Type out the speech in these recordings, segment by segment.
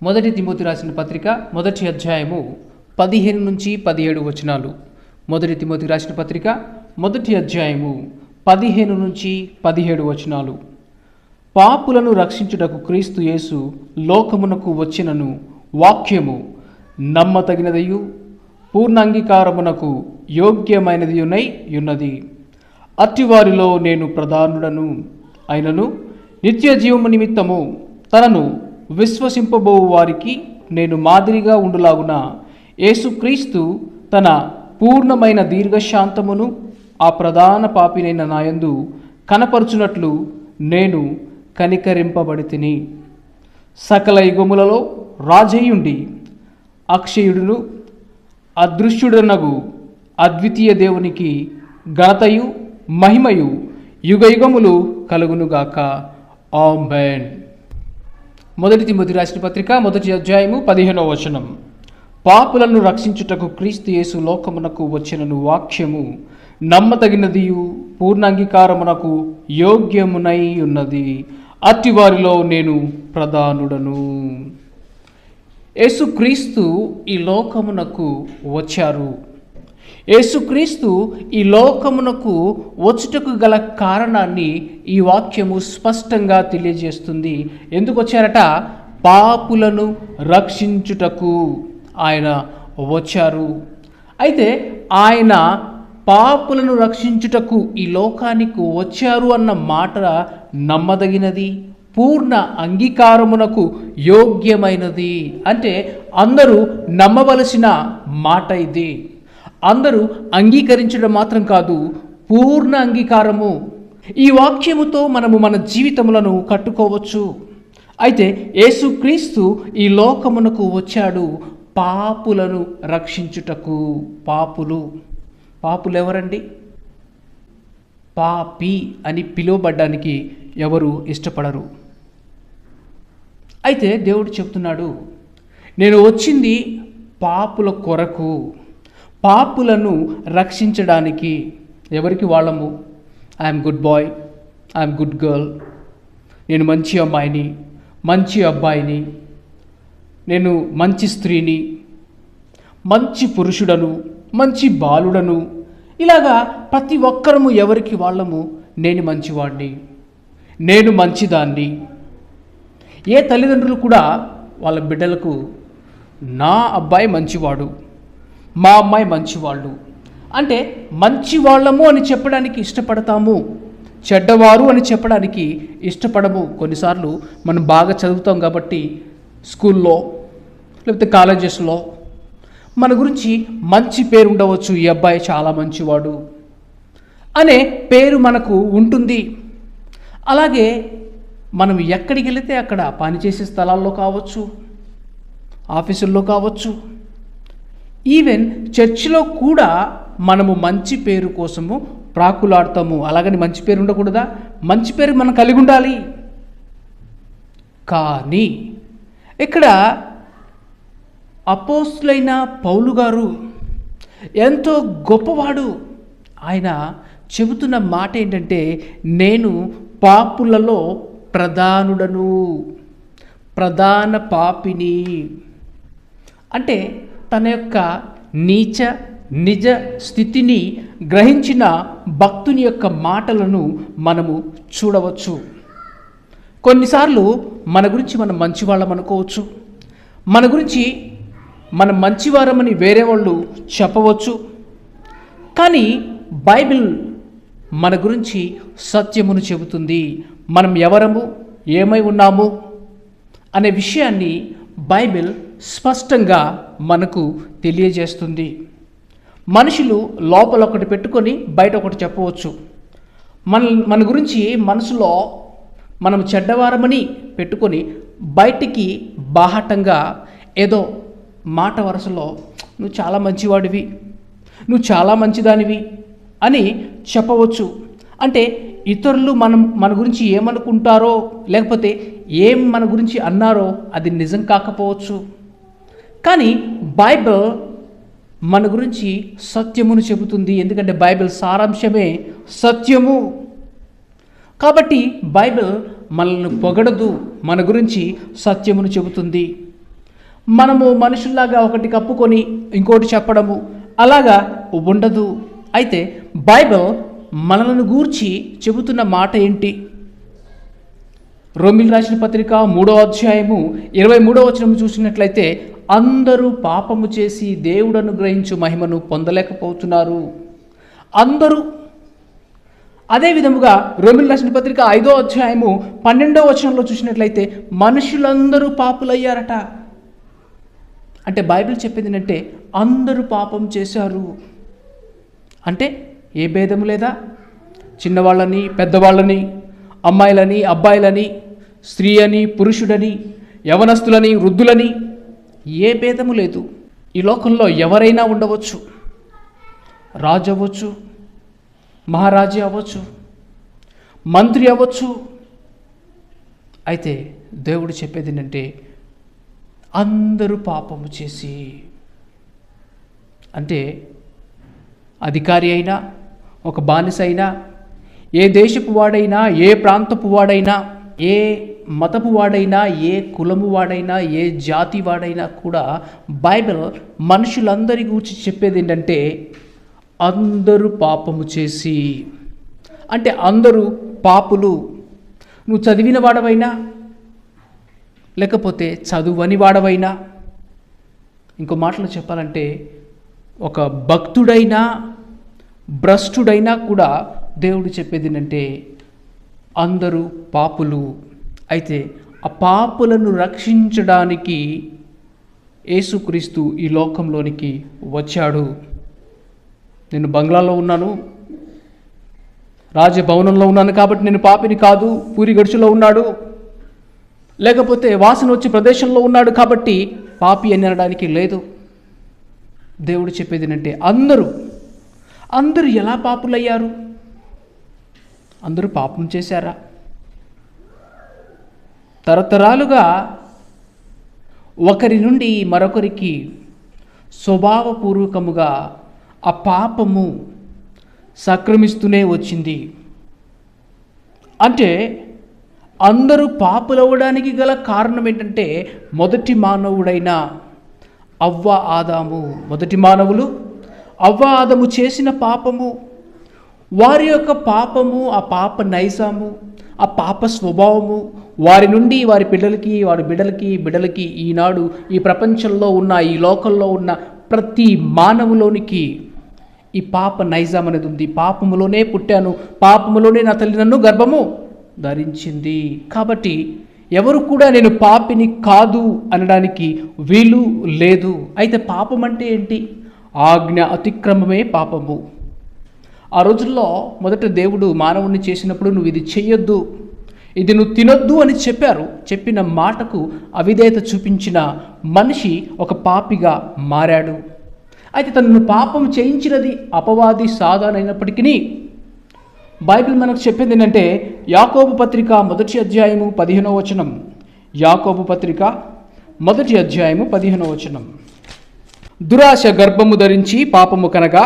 మొదటి తిమోతి రాసిన పత్రిక మొదటి అధ్యాయము 15 నుంచి 17 వచనాలు. మొదటి తిమోతి రాసిన పత్రిక మొదటి అధ్యాయము 15 నుంచి 17 వచనాలు. పాపులను రక్షించుటకు క్రీస్తు యేసు లోకమునకు వచ్చినను వాక్యము నమ్మతగినదయు పూర్ణాంగీకారమునకు యోగ్యమైనదియునై ఉన్నది. అట్టివారిలో నేను ప్రధానుడను. అయినను నిత్య జీవము నిమిత్తము తనను విశ్వసింపబోవు వారికి నేను మాదిరిగా ఉండులాగున యేసుక్రీస్తు తన పూర్ణమైన దీర్ఘశాంతమును ఆ ప్రధాన పాపినైన నాయందు కనపరుచునట్లు నేను కనికరింపబడితిని. సకల యుగములలో రాజయుండి అక్షయుడును అదృశ్యుడనగు అద్వితీయ దేవునికి ఘనతయు మహిమయు యుగయుగములు కలుగునుగాక. ఆమేన్. మొదటి తిమోతి రాసిన పత్రిక మొదటి అధ్యాయము 15వ వచనం. పాపులను రక్షించుటకు క్రీస్తు యేసు లోకమునకు వచ్చినను వాక్యము నమ్మతగినదియు పూర్ణాంగీకారమునకు యోగ్యమునై ఉన్నది. అట్టివారిలో నేను ప్రధానుడను. యేసుక్రీస్తు ఈ లోకమునకు వచ్చారు. యేసుక్రీస్తు ఈ లోకమునకు వచ్చుటకు గల కారణాన్ని ఈ వాక్యము స్పష్టంగా తెలియజేస్తుంది. ఎందుకు వచ్చారట? పాపులను రక్షించుటకు ఆయన వచ్చారు. అయితే ఆయన పాపులను రక్షించుటకు ఈ లోకానికి వచ్చారు అన్న మాట నమ్మదగినది, పూర్ణ అంగీకారమునకు యోగ్యమైనది. అంటే అందరూ నమ్మవలసిన మాట ఇది. అందరూ అంగీకరించడం మాత్రం కాదు, పూర్ణ అంగీకారము. ఈ వాక్యముతో మనము మన జీవితములను కట్టుకోవచ్చు. అయితే యేసుక్రీస్తు ఈ లోకమునకు వచ్చాడు పాపులను రక్షించుటకు. పాపులు ఎవరండి? పాపి అని పిలువబడ్డానికి ఎవరు ఇష్టపడరు. అయితే దేవుడు చెప్తున్నాడు, నేను వచ్చింది పాపుల కొరకు, పాపులను రక్షించడానికి. ఎవరికి వాళ్ళము? I'm good boy, I'm good girl, నేను మంచి అమ్మాయిని, మంచి అబ్బాయిని, నేను మంచి స్త్రీని, మంచి పురుషుడను, మంచి బాలుడను. ఇలాగా ప్రతి ఒక్కరము ఎవరికి వాళ్ళము నేను మంచివాడిని, నేను మంచిదాన్ని. ఏ తల్లిదండ్రులు కూడా వాళ్ళ బిడ్డలకు నా అబ్బాయి మంచివాడు, మా అమ్మాయి మంచివాళ్ళు అంటే మంచివాళ్ళము అని చెప్పడానికి ఇష్టపడతాము, చెడ్డవారు అని చెప్పడానికి ఇష్టపడము. కొన్నిసార్లు మనం బాగా చదువుతాం కాబట్టి స్కూల్లో లేకపోతే కాలేజెస్లో మన గురించి మంచి పేరు ఉండవచ్చు. ఈ అబ్బాయి చాలా మంచివాడు అనే పేరు మనకు ఉంటుంది. అలాగే మనం ఎక్కడికి వెళితే అక్కడ పనిచేసే స్థలాల్లో కావచ్చు, ఆఫీసుల్లో కావచ్చు, ఈవెన్ చర్చిలో కూడా మనము మంచి పేరు కోసము ప్రాకులాడతాము. అలాగని మంచి పేరు ఉండకూడదా? మంచి పేరు మనం కలిగి ఉండాలి. కానీ ఇక్కడ అపోస్తులైన పౌలు గారు ఎంతో గొప్పవాడు. ఆయన చెబుతున్న మాట ఏంటంటే, నేను పాపులలో ప్రధానుడను, ప్రధాన పాపిని. అంటే తన యొక్క నీచ నిజ స్థితిని గ్రహించిన భక్తుని యొక్క మాటలను మనము చూడవచ్చు. కొన్నిసార్లు మన గురించి మనం మంచివాళ్ళం అనుకోవచ్చు, మన గురించి మనం మంచివారమని వేరే వాళ్ళు చెప్పవచ్చు. కానీ బైబిల్ మన గురించి సత్యమును చెబుతుంది. మనం ఎవరము, ఏమై ఉన్నాము అనే విషయాన్ని బైబిల్ స్పష్టంగా మనకు తెలియజేస్తుంది. మనుషులు లోపల ఒకటి పెట్టుకొని బయట ఒకటి చెప్పవచ్చు. మన గురించి మనసులో మనం చెడ్డవారమని పెట్టుకొని బయటికి బాహటంగా ఏదో మాట వరుసలో నువ్వు చాలా మంచివాడివి, నువ్వు చాలా మంచిదానివి అని చెప్పవచ్చు. అంటే ఇతరులు మన గురించి ఏమనుకుంటారో లేకపోతే ఏం మన గురించి అన్నారో అది నిజం కాకపోవచ్చు. కానీ బైబిల్ మన గురించి సత్యమును చెబుతుంది. ఎందుకంటే బైబిల్ సారాంశమే సత్యము. కాబట్టి బైబిల్ మనల్ని పొగడదు, మన గురించి సత్యమును చెబుతుంది. మనము మనుషుల్లాగా ఒకటి కప్పుకొని ఇంకోటి చెప్పడము అలాగా ఉండదు. అయితే బైబిల్ మనలను గూర్చి చెబుతున్న మాట ఏంటి? రోమీయులకు రాసిన పత్రిక 3వ అధ్యాయము 23వ వచనం చూసినట్లయితే, అందరూ పాపము చేసి దేవుడు అనుగ్రహించు మహిమను పొందలేకపోతున్నారు. అందరూ. అదే విధముగా రోమీయులకు రాసిన పత్రిక 5వ అధ్యాయము 12వ వచనంలో చూసినట్లయితే, మనుషులందరూ పాపులయ్యారట. అంటే బైబిల్ చెప్పేది ఏంటంటే అందరూ పాపం చేశారు. అంటే ఏ భేదము లేదా? చిన్నవాళ్ళని పెద్దవాళ్ళని, అమ్మాయిలని అబ్బాయిలని, స్త్రీ అని పురుషుడని, యవనస్తులని వృద్ధులని, ఏ భేదము లేదు. ఈ లోకంలో ఎవరైనా ఉండవచ్చు. రాజు అవ్వచ్చు, మహారాజు అవ్వచ్చు, మంత్రి అవ్వచ్చు. అయితే దేవుడు చెప్పేది ఏంటంటే అందరూ పాపము చేసి, అంటే అధికారి అయినా, ఒక బానిస అయినా, ఏ దేశపు వాడైనా, ఏ ప్రాంతపు వాడైనా, ఏ మతపు వాడైనా, ఏ కులము వాడైనా, ఏ జాతి వాడైనా కూడా బైబిల్ మనుషులందరి గురించి చెప్పేది ఏంటంటే అందరూ పాపము చేసి, అంటే అందరూ పాపులు. నువ్వు చదివిన వాడవైనా, లేకపోతే చదువని వాడవైనా, ఇంకో మాటలో చెప్పాలంటే ఒక భక్తుడైనా భ్రష్టుడైనా కూడా దేవుడు చెప్పేది ఏంటంటే అందరూ పాపులు. అయితే ఆ పాపులను రక్షించడానికి యేసుక్రీస్తు ఈ లోకంలోనికి వచ్చాడు. నేను బంగ్లాలో ఉన్నాను, రాజభవనంలో ఉన్నాను కాబట్టి నేను పాపిని కాదు. పూరి గడుచులో ఉన్నాడు, లేకపోతే వాసన వచ్చే ప్రదేశంలో ఉన్నాడు కాబట్టి పాపి అని అనడానికి లేదు. దేవుడు చెప్పేది ఏంటంటే అందరూ ఎలా పాపులయ్యారు? అందరూ పాపం చేశారా? తరతరాలుగా ఒకరి నుండి మరొకరికి స్వభావపూర్వకముగా ఆ పాపము సక్రమిస్తూనే వచ్చింది. అంటే అందరూ పాపులవ్వడానికి గల కారణం ఏంటంటే మొదటి మానవుడైన అవ్వ ఆదాము, మొదటి మానవులు అవ్వ ఆదాము చేసిన పాపము, వారి యొక్క పాపము, ఆ పాప నైజము, ఆ పాప స్వభావము వారి నుండి వారి పిల్లలకి, వారి బిడ్డలకి ఈనాడు ఈ ప్రపంచంలో ఉన్న, ఈ లోకంలో ఉన్న ప్రతి మానవులోనికి ఈ పాప నైజం అనేది ఉంది. పాపములోనే పుట్టాను, పాపములోనే నా తల్లి నన్ను గర్భము ధరించింది. కాబట్టి ఎవరు కూడా నేను పాపిని కాదు అనడానికి వీలు లేదు. అయితే పాపం అంటే ఏంటి? ఆజ్ఞ అతిక్రమమే పాపము. ఆ రోజుల్లో మొదట దేవుడు మానవుణ్ణి చేసినప్పుడు నువ్వు ఇది చెయ్యొద్దు, ఇది నువ్వు తినొద్దు అని చెప్పారు. చెప్పిన మాటకు అవిధేయత చూపించిన మనిషి ఒక పాపిగా మారాడు. అయితే తనను పాపం చేయించినది అపవాది సాధానైనప్పటికీ బైబిల్ మనకు చెప్పింది ఏంటంటే యాకోబు పత్రిక 1వ అధ్యాయము 15వ వచనం. యాకోబు పత్రిక 1వ అధ్యాయము 15వ వచనం. దురాశ గర్భము ధరించి పాపము కనగా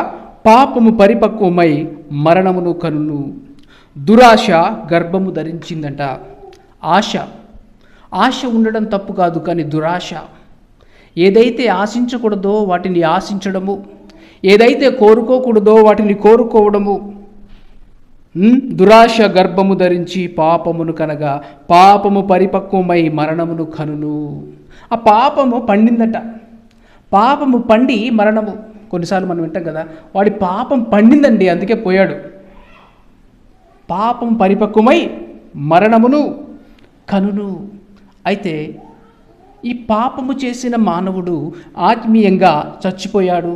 పాపము పరిపక్వమై మరణమును కనును. దురాశ గర్భము ధరించిందంట. ఆశ ఉండడం తప్పు కాదు, కానీ దురాశ, ఏదైతే ఆశించకూడదో వాటిని ఆశించడము, ఏదైతే కోరుకోకూడదో వాటిని కోరుకోవడము. దురాశ గర్భము ధరించి పాపమును కనగా పాపము పరిపక్వమై మరణమును కనును. ఆ పాపము పండిందట. పాపము పండి మరణము. కొన్నిసార్లు మనం వింటాం కదా, వాడి పాపం పండిందండి అందుకే పోయాడు. పాపం పరిపక్వమై మరణమును కనును. అయితే ఈ పాపము చేసిన మానవుడు ఆత్మీయంగా చచ్చిపోయాడు.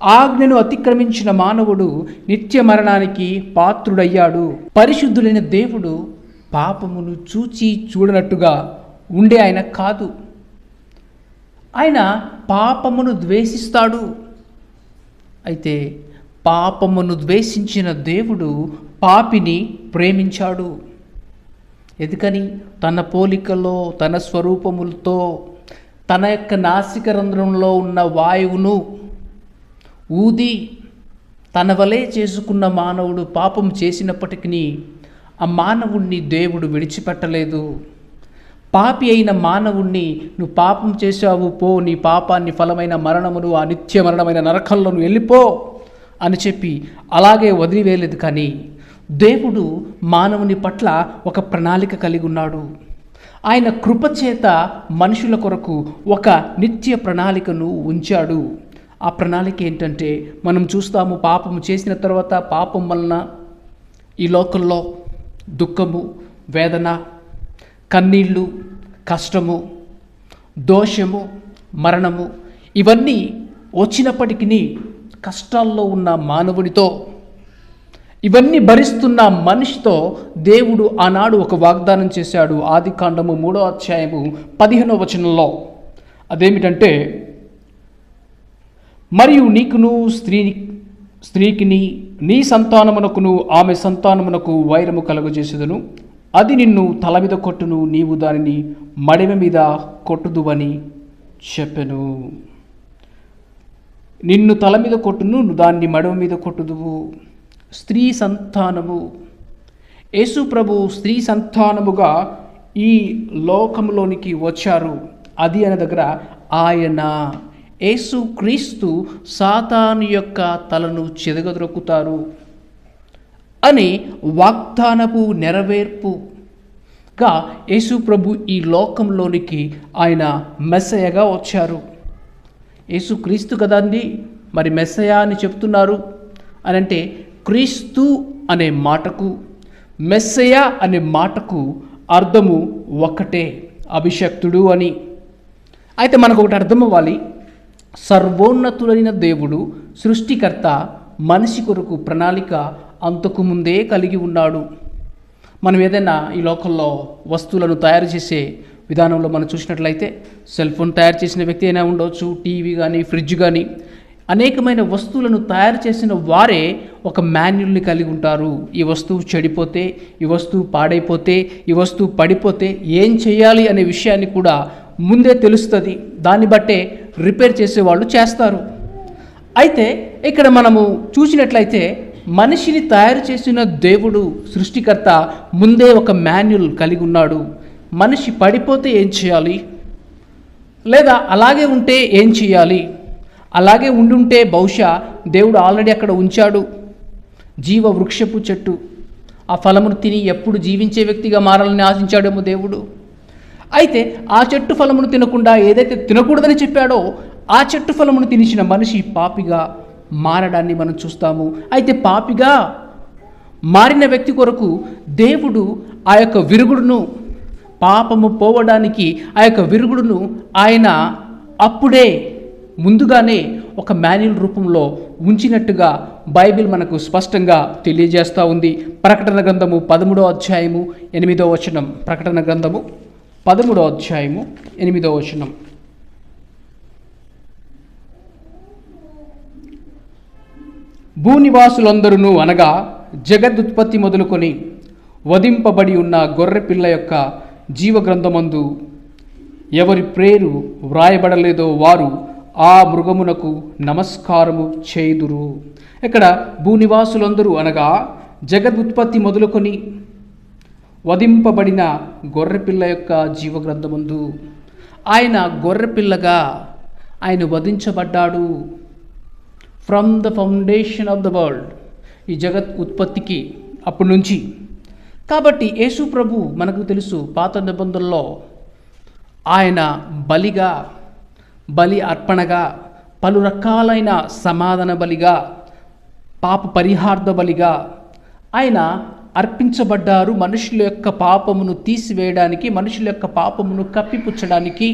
ఆజ్ఞను అతిక్రమించిన మానవుడు నిత్య మరణానికి పాత్రుడయ్యాడు. పరిశుద్ధులైన దేవుడు పాపమును చూచి చూడనట్టుగా ఉండే ఆయన కాదు. ఆయన పాపమును ద్వేషిస్తాడు. అయితే పాపమును ద్వేషించిన దేవుడు పాపిని ప్రేమించాడు. ఎందుకని? తన పోలికలో, తన స్వరూపములతో, తన యొక్క నాసిక రంధ్రంలో ఉన్న వాయువును ఊది తన వలె చేసుకున్న మానవుడు పాపం చేసినప్పటికీ ఆ మానవుణ్ణి దేవుడు విడిచిపెట్టలేదు. పాపి అయిన మానవుణ్ణి నువ్వు పాపం చేశావు, పో, నీ పాపాన్ని ఫలమైన మరణమును, ఆ నిత్య మరణమైన నరకంలో నువ్వు వెళ్ళిపో అని చెప్పి అలాగే వదిలివేయలేదు. కానీ దేవుడు మానవుని పట్ల ఒక ప్రణాళిక కలిగి ఉన్నాడు. ఆయన కృపచేత మనుషుల కొరకు ఒక నిత్య ప్రణాళికను ఉంచాడు. ఆ ప్రణాళిక ఏంటంటే, మనం చూస్తాము, పాపము చేసిన తర్వాత పాపం వలన ఈ లోకంలో దుఃఖము, వేదన, కన్నీళ్ళు, కష్టము, దోషము, మరణము ఇవన్నీ వచ్చినప్పటికీ కష్టాల్లో ఉన్న మానవుడితో, ఇవన్నీ భరిస్తున్న మనిషితో దేవుడు ఆనాడు ఒక వాగ్దానం చేశాడు. ఆదికాండము 3వ అధ్యాయము 15వ వచనంలో. అదేమిటంటే, మరియు నీకును స్త్రీకిని నీ సంతానమునకును ఆమె సంతానమునకు వైరము కలుగజేసేదను, అది నిన్ను తల మీద కొట్టును, నీవు దానిని మడిమ మీద కొట్టుదువని చెప్పెను. నిన్ను తల మీద కొట్టును, దాన్ని మడిమ మీద కొట్టుదువు. స్త్రీ సంతానము, యేసు ప్రభు స్త్రీ సంతానముగా ఈ లోకంలోనికి వచ్చారు. అది అనే దగ్గర ఆయన యేసు క్రీస్తు సాతాను యొక్క తలను చెదగద్రొక్కుతారు అని వాగ్దానపు నెరవేర్పుగా యేసు ప్రభు ఈ లోకంలోనికి ఆయన మెస్సయగా వచ్చారు. యేసు క్రీస్తు కదండి, మరి మెస్సయ అని చెప్తున్నారు అని అంటే, క్రీస్తు అనే మాటకు, మెస్సయ అనే మాటకు అర్థము ఒక్కటే, అభిషక్తుడు అని. అయితే మనకు ఒకటి అర్థం అవ్వాలి, సర్వోన్నతుడైన దేవుడు, సృష్టికర్త మనిషి కొరకు ప్రణాళిక అంతకు ముందే కలిగి ఉన్నాడు. మనం ఏదైనా ఈ లోకంలో వస్తువులను తయారు చేసే విధానంలో మనం చూసినట్లయితే, సెల్ ఫోన్ తయారు చేసిన వ్యక్తి అయినా ఉండవచ్చు, టీవీ కానీ, ఫ్రిడ్జ్ కానీ, అనేకమైన వస్తువులను తయారు చేసిన వారే ఒక మాన్యుల్ని కలిగి ఉంటారు. ఈ వస్తువు చెడిపోతే, ఈ వస్తువు పాడైపోతే, ఈ వస్తువు పడిపోతే ఏం చేయాలి అనే విషయాన్ని కూడా ముందే తెలుస్తుంది. దాన్ని బట్టే రిపేర్ చేసేవాళ్ళు చేస్తారు. అయితే ఇక్కడ మనము చూసినట్లయితే, మనిషిని తయారు చేసిన దేవుడు, సృష్టికర్త ముందే ఒక మాన్యుల్ కలిగి ఉన్నాడు. మనిషి పడిపోతే ఏం చేయాలి, లేదా అలాగే ఉంటే ఏం చేయాలి, అలాగే ఉండుంటే బహుశా దేవుడు ఆల్రెడీ అక్కడ ఉంచాడు జీవ వృక్షపు చెట్టు, ఆ ఫలమును తిని ఎప్పుడు జీవించే వ్యక్తిగా మారాలని ఆశించాడేమో దేవుడు. అయితే ఆ చెట్టు ఫలమును తినకుండా ఏదైతే తినకూడదని చెప్పాడో ఆ చెట్టు ఫలమును తినిచిన మనిషి పాపిగా మారడాన్ని మనం చూస్తాము. అయితే పాపిగా మారిన వ్యక్తి కొరకు దేవుడు ఆ యొక్క విరుగుడును, పాపము పోవడానికి ఆ యొక్క విరుగుడును ఆయన అప్పుడే ముందుగానే ఒక మాన్యువల్ రూపంలో ఉంచినట్టుగా బైబిల్ మనకు స్పష్టంగా తెలియజేస్తూ ఉంది. ప్రకటన గ్రంథము 13వ అధ్యాయము 8వ వచనం. ప్రకటన గ్రంథము 13వ అధ్యాయము 8వ వచనం. భూనివాసులందరూ అనగా జగదుత్పత్తి మొదలుకొని వధింపబడి ఉన్న గొర్రెపిల్ల యొక్క జీవగ్రంథమందు ఎవరి పేరు వ్రాయబడలేదో వారు ఆ మృగమునకు నమస్కారము చేయుదురు. ఇక్కడ భూనివాసులందరూ అనగా జగదుత్పత్తి మొదలుకొని వధింపబడిన గొర్రెపిల్ల యొక్క జీవగ్రంథమందు, ఆయన గొర్రెపిల్లగా ఆయన వధించబడ్డాడు. From the foundation of the world, ఈ జగత్ ఉత్పత్తికి అప్పటి నుంచి. కాబట్టి యేసు ప్రభు మనకు తెలుసు, పాత నిబంధనలో ఆయన బలిగా, బలి అర్పణగా, పలు రకాలైన సమాధాన బలిగా, పాప పరిహార్థ బలిగా ఆయన అర్పించబడ్డారు. మనుషుల యొక్క పాపమును తీసివేయడానికి, మనుషుల యొక్క పాపమును కప్పిపుచ్చడానికి,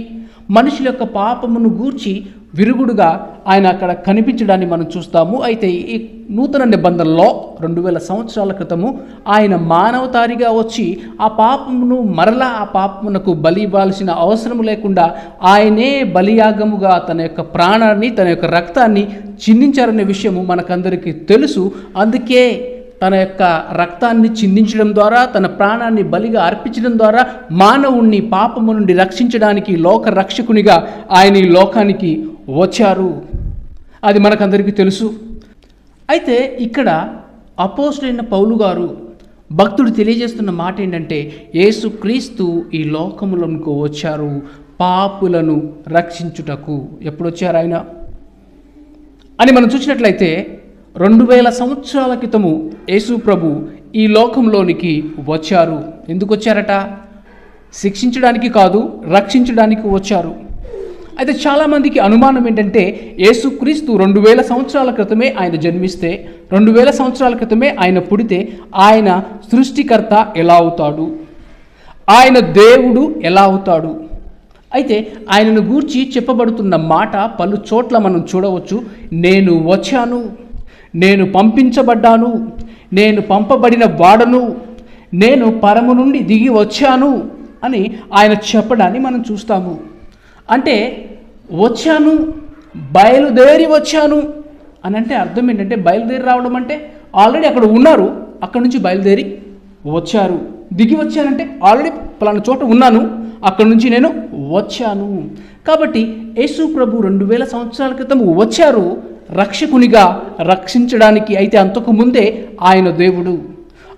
మనుషుల యొక్క పాపమును గూర్చి విరుగుడుగా ఆయన అక్కడ కనిపించడాన్ని మనం చూస్తాము. అయితే ఈ నూతన నిబంధనలో 2000 సంవత్సరాల క్రితము ఆయన మానవతారిగా వచ్చి ఆ పాపమును మరలా ఆ పాపమునకు బలి ఇవ్వాల్సిన అవసరం లేకుండా ఆయనే బలియాగముగా తన యొక్క ప్రాణాన్ని, తన యొక్క రక్తాన్ని చిందించారనే విషయము మనకందరికీ తెలుసు. అందుకే తన యొక్క రక్తాన్ని చిందించడం ద్వారా, తన ప్రాణాన్ని బలిగా అర్పించడం ద్వారా మానవుణ్ణి పాపము నుండి రక్షించడానికి లోక రక్షకునిగా ఆయన ఈ లోకానికి వచ్చారు. అది మనకందరికీ తెలుసు. అయితే ఇక్కడ అపోస్తలుడైన పౌలు గారు భక్తుడు తెలియజేస్తున్న మాట ఏంటంటే యేసుక్రీస్తు ఈ లోకములకు వచ్చారు పాపులను రక్షించుటకు. ఎప్పుడు వచ్చారు ఆయన అని మనం చూసినట్లయితే 2000 సంవత్సరాల క్రితము యేసు ప్రభు ఈ లోకంలోనికి వచ్చారు. ఎందుకు వచ్చారట? శిక్షించడానికి కాదు, రక్షించడానికి వచ్చారు. అయితే చాలామందికి అనుమానం ఏంటంటే యేసుక్రీస్తు 2000 సంవత్సరాల క్రితమే ఆయన జన్మిస్తే, 2000 సంవత్సరాల క్రితమే ఆయన పుడితే ఆయన సృష్టికర్త ఎలా అవుతాడు? ఆయన దేవుడు ఎలా అవుతాడు? అయితే ఆయనను గూర్చి చెప్పబడుతున్న మాట పలు చోట్ల మనం చూడవచ్చు. నేను వచ్చాను, నేను పంపించబడ్డాను, నేను పంపబడిన వాడను, నేను పరము నుండి దిగి వచ్చాను అని ఆయన చెప్పడాన్ని మనం చూస్తాము. అంటే వచ్చాను, బయలుదేరి వచ్చాను అని అంటే అర్థం ఏంటంటే, బయలుదేరి రావడం అంటే ఆల్రెడీ అక్కడ ఉన్నారు, అక్కడ నుంచి బయలుదేరి వచ్చారు. దిగి వచ్చానంటే ఆల్రెడీ పలానా చోట ఉన్నాను, అక్కడి నుంచి నేను వచ్చాను. కాబట్టి యేసు ప్రభు 2000 సంవత్సరాల క్రితం వచ్చారు రక్షకునిగా, రక్షించడానికి. అయితే అంతకు ముందే ఆయన దేవుడు,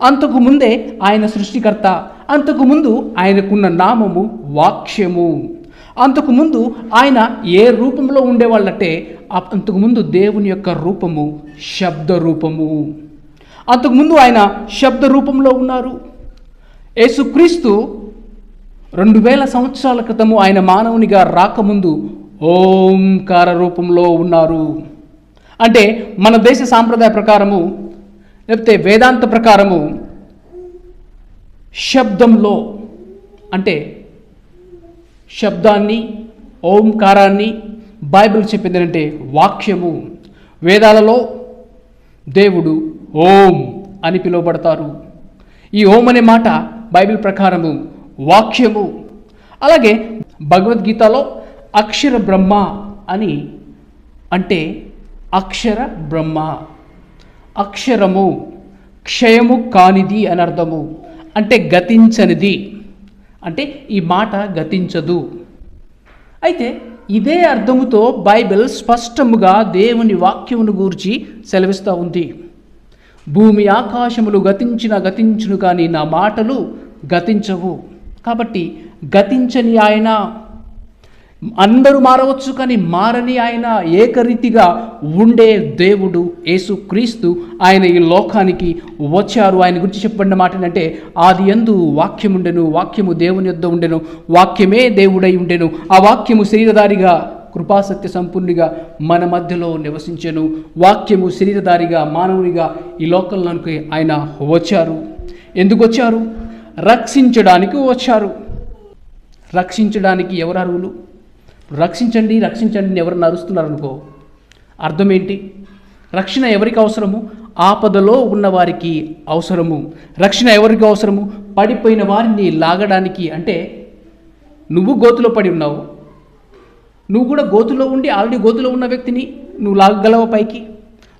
అంతకు ముందే ఆయన సృష్టికర్త, అంతకుముందు ఆయనకున్న నామము వాక్యము. అంతకుముందు ఆయన ఏ రూపంలో ఉండేవాళ్ళంటే అంతకుముందు దేవుని యొక్క రూపము శబ్ద రూపము. అంతకుముందు ఆయన శబ్ద రూపంలో ఉన్నారు. యేసుక్రీస్తు 2000 సంవత్సరాల క్రితము ఆయన మానవునిగా రాకముందు ఓంకార రూపంలో ఉన్నారు. అంటే మన దేశ సాంప్రదాయ ప్రకారము లేకపోతే వేదాంత ప్రకారము శబ్దంలో అంటే శబ్దాన్ని, ఓంకారాన్ని బైబిల్ చెప్పింది అంటే వాక్యము. వేదాలలో దేవుడు ఓం అని పిలువబడతారు. ఈ ఓం అనే మాట బైబిల్ ప్రకారము వాక్యము. అలాగే భగవద్గీతలో అక్షర బ్రహ్మ అని అంటే అక్షర బ్రహ్మ, అక్షరము క్షయము కానిది అని అర్థము. అంటే గతించనిది, అంటే ఈ మాట గతించదు. అయితే ఇదే అర్థముతో బైబిల్ స్పష్టముగా దేవుని వాక్యమును గూర్చి సెలవిస్తూ ఉంది. భూమి ఆకాశములు గతించును కానీ నా మాటలు గతించవు. కాబట్టి గతించని ఆయన, అందరూ మారవచ్చు కానీ మారని ఆయన, ఏకరీతిగా ఉండే దేవుడు యేసుక్రీస్తు ఆయన ఈ లోకానికి వచ్చారు. ఆయన గురించి చెప్పబడిన మాట ఏంటంటే ఆదియందు వాక్యం ఉండెను, వాక్యము దేవుని యొద్ద ఉండెను, వాక్యమే దేవుడై ఉండెను, ఆ వాక్యము శరీరధారిగా కృపాసత్య సంపూర్ణిగా మన మధ్యలో నివసించెను. వాక్యము శరీరధారిగా మానవునిగా ఈ లోకంలోనికి ఆయన వచ్చారు. ఎందుకు వచ్చారు? రక్షించడానికి వచ్చారు. రక్షించడానికి ఎవరు అర్హులు? రక్షించండి రక్షించండి ఎవరు నరుస్తున్నారు అనుకో, అర్థం ఏంటి? రక్షణ ఎవరికి అవసరము? ఆపదలో ఉన్నవారికి అవసరము. రక్షణ ఎవరికి అవసరము? పడిపోయిన వారిని లాగడానికి. అంటే నువ్వు గోతులో పడి ఉన్నావు, నువ్వు కూడా గోతులో ఉండి ఆల్రెడీ గోతులో ఉన్న వ్యక్తిని నువ్వు లాగగలవు పైకి?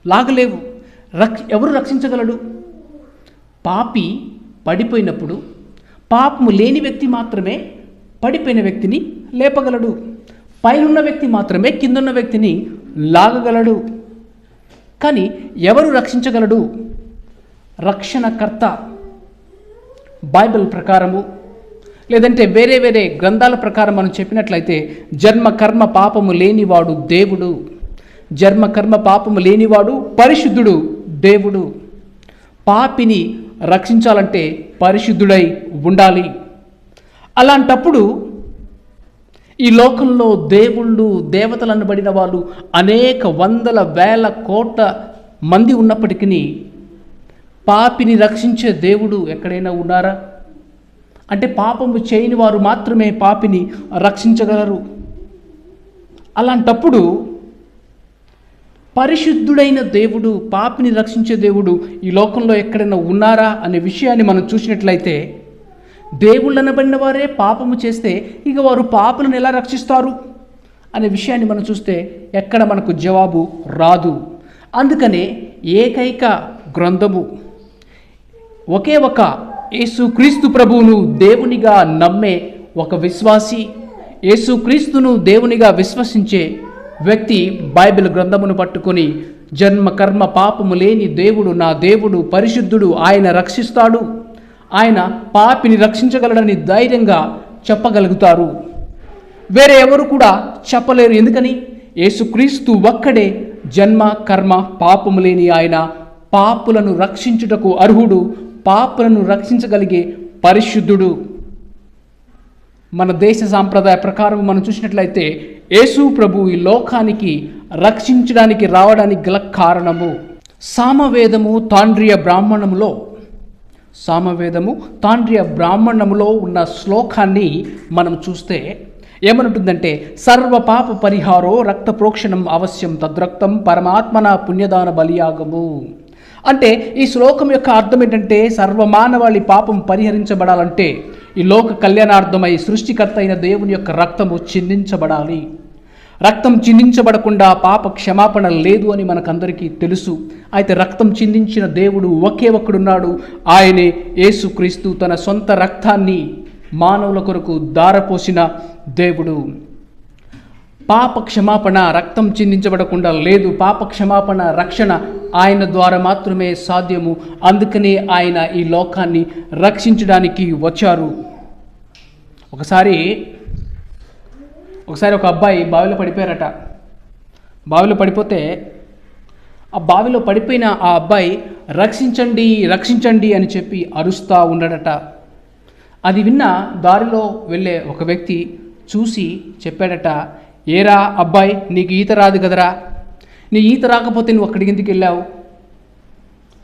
లాగలేవు. ఎవరు రక్షించగలడు? పాపి పడిపోయినప్పుడు పాపము లేని వ్యక్తి మాత్రమే పడిపోయిన వ్యక్తిని లేపగలడు. పైనున్న వ్యక్తి మాత్రమే కిందున్న వ్యక్తిని లాగగలడు. కానీ ఎవరు రక్షించగలడు? రక్షణకర్త. బైబిల్ ప్రకారము లేదంటే వేరే వేరే గ్రంథాల ప్రకారం మనం చెప్పినట్లయితే జన్మ కర్మ పాపము లేనివాడు దేవుడు, జన్మ కర్మ పాపము లేనివాడు పరిశుద్ధుడు దేవుడు. పాపిని రక్షించాలంటే పరిశుద్ధుడై ఉండాలి. అలాంటప్పుడు ఈ లోకంలో దేవుళ్ళు దేవతలు అనబడిన వాళ్ళు అనేక వందల వేల కోట్ల మంది ఉన్నప్పటికీ పాపిని రక్షించే దేవుడు ఎక్కడైనా ఉన్నారా? అంటే పాపము చేయని వారు మాత్రమే పాపిని రక్షించగలరు. అలాంటప్పుడు పరిశుద్ధుడైన దేవుడు, పాపిని రక్షించే దేవుడు ఈ లోకంలో ఎక్కడైనా ఉన్నారా అనే విషయాన్ని మనం చూసినట్లయితే దేవుళ్ళు అనబడిన వారే పాపము చేస్తే ఇక వారు పాపులను ఎలా రక్షిస్తారు అనే విషయాన్ని మనం చూస్తే ఎక్కడ మనకు జవాబు రాదు. అందుకనే ఏకైక గ్రంథము, ఒకే ఒక యేసుక్రీస్తు ప్రభువును దేవునిగా నమ్మే ఒక విశ్వాసి, యేసుక్రీస్తును దేవునిగా విశ్వసించే వ్యక్తి బైబిల్ గ్రంథమును పట్టుకొని జన్మ కర్మ పాపము లేని దేవుడు నా దేవుడు పరిశుద్ధుడు, ఆయన రక్షిస్తాడు, ఆయన పాపిని రక్షించగలడని ధైర్యంగా చెప్పగలుగుతారు. వేరే ఎవరు కూడా చెప్పలేరు. ఎందుకని? యేసుక్రీస్తు ఒక్కడే జన్మ కర్మ పాపము లేని ఆయన పాపులను రక్షించుటకు అర్హుడు, పాపులను రక్షించగలిగే పరిశుద్ధుడు. మన దేశ సాంప్రదాయ ప్రకారం మనం చూసినట్లయితే యేసు ప్రభు ఈ లోకానికి రక్షించడానికి రావడానికి గల కారణము సామవేదము తాండ్రియ బ్రాహ్మణములో ఉన్న శ్లోకాన్ని మనం చూస్తే ఏమనుంటుందంటే, సర్వ పాప పరిహారో రక్త ప్రోక్షణం అవశ్యం తద్రక్తం పరమాత్మన పుణ్యదాన బలియాగము. అంటే ఈ శ్లోకం యొక్క అర్థం ఏంటంటే, సర్వమానవాళి పాపం పరిహరించబడాలంటే ఈ లోక కళ్యాణార్థమై సృష్టికర్త అయిన దేవుని యొక్క రక్తము చిందించబడాలి. రక్తం చిందించబడకుండా పాప క్షమాపణ లేదు అని మనకందరికీ తెలుసు. అయితే రక్తం చిందించిన దేవుడు ఒకే ఒక్కడున్నాడు, ఆయనే యేసుక్రీస్తు. తన సొంత రక్తాన్ని మానవుల కొరకు ధారపోసిన దేవుడు. పాప క్షమాపణ రక్తం చిందించబడకుండా లేదు. పాప క్షమాపణ రక్షణ ఆయన ద్వారా మాత్రమే సాధ్యము. అందుకనే ఆయన ఈ లోకాన్ని రక్షించడానికి వచ్చారు. ఒకసారి ఒక అబ్బాయి బావిలో పడిపోయారట. బావిలో పడిపోతే ఆ బావిలో పడిపోయిన ఆ అబ్బాయి రక్షించండి రక్షించండి అని చెప్పి అరుస్తూ ఉన్నాడట. అది విన్న దారిలో వెళ్ళే ఒక వ్యక్తి చూసి చెప్పాడట, ఏరా అబ్బాయి, నీకు ఈత రాదు కదరా, నీ ఈత రాకపోతే నువ్వు అక్కడికి ఎందుకు వెళ్ళావు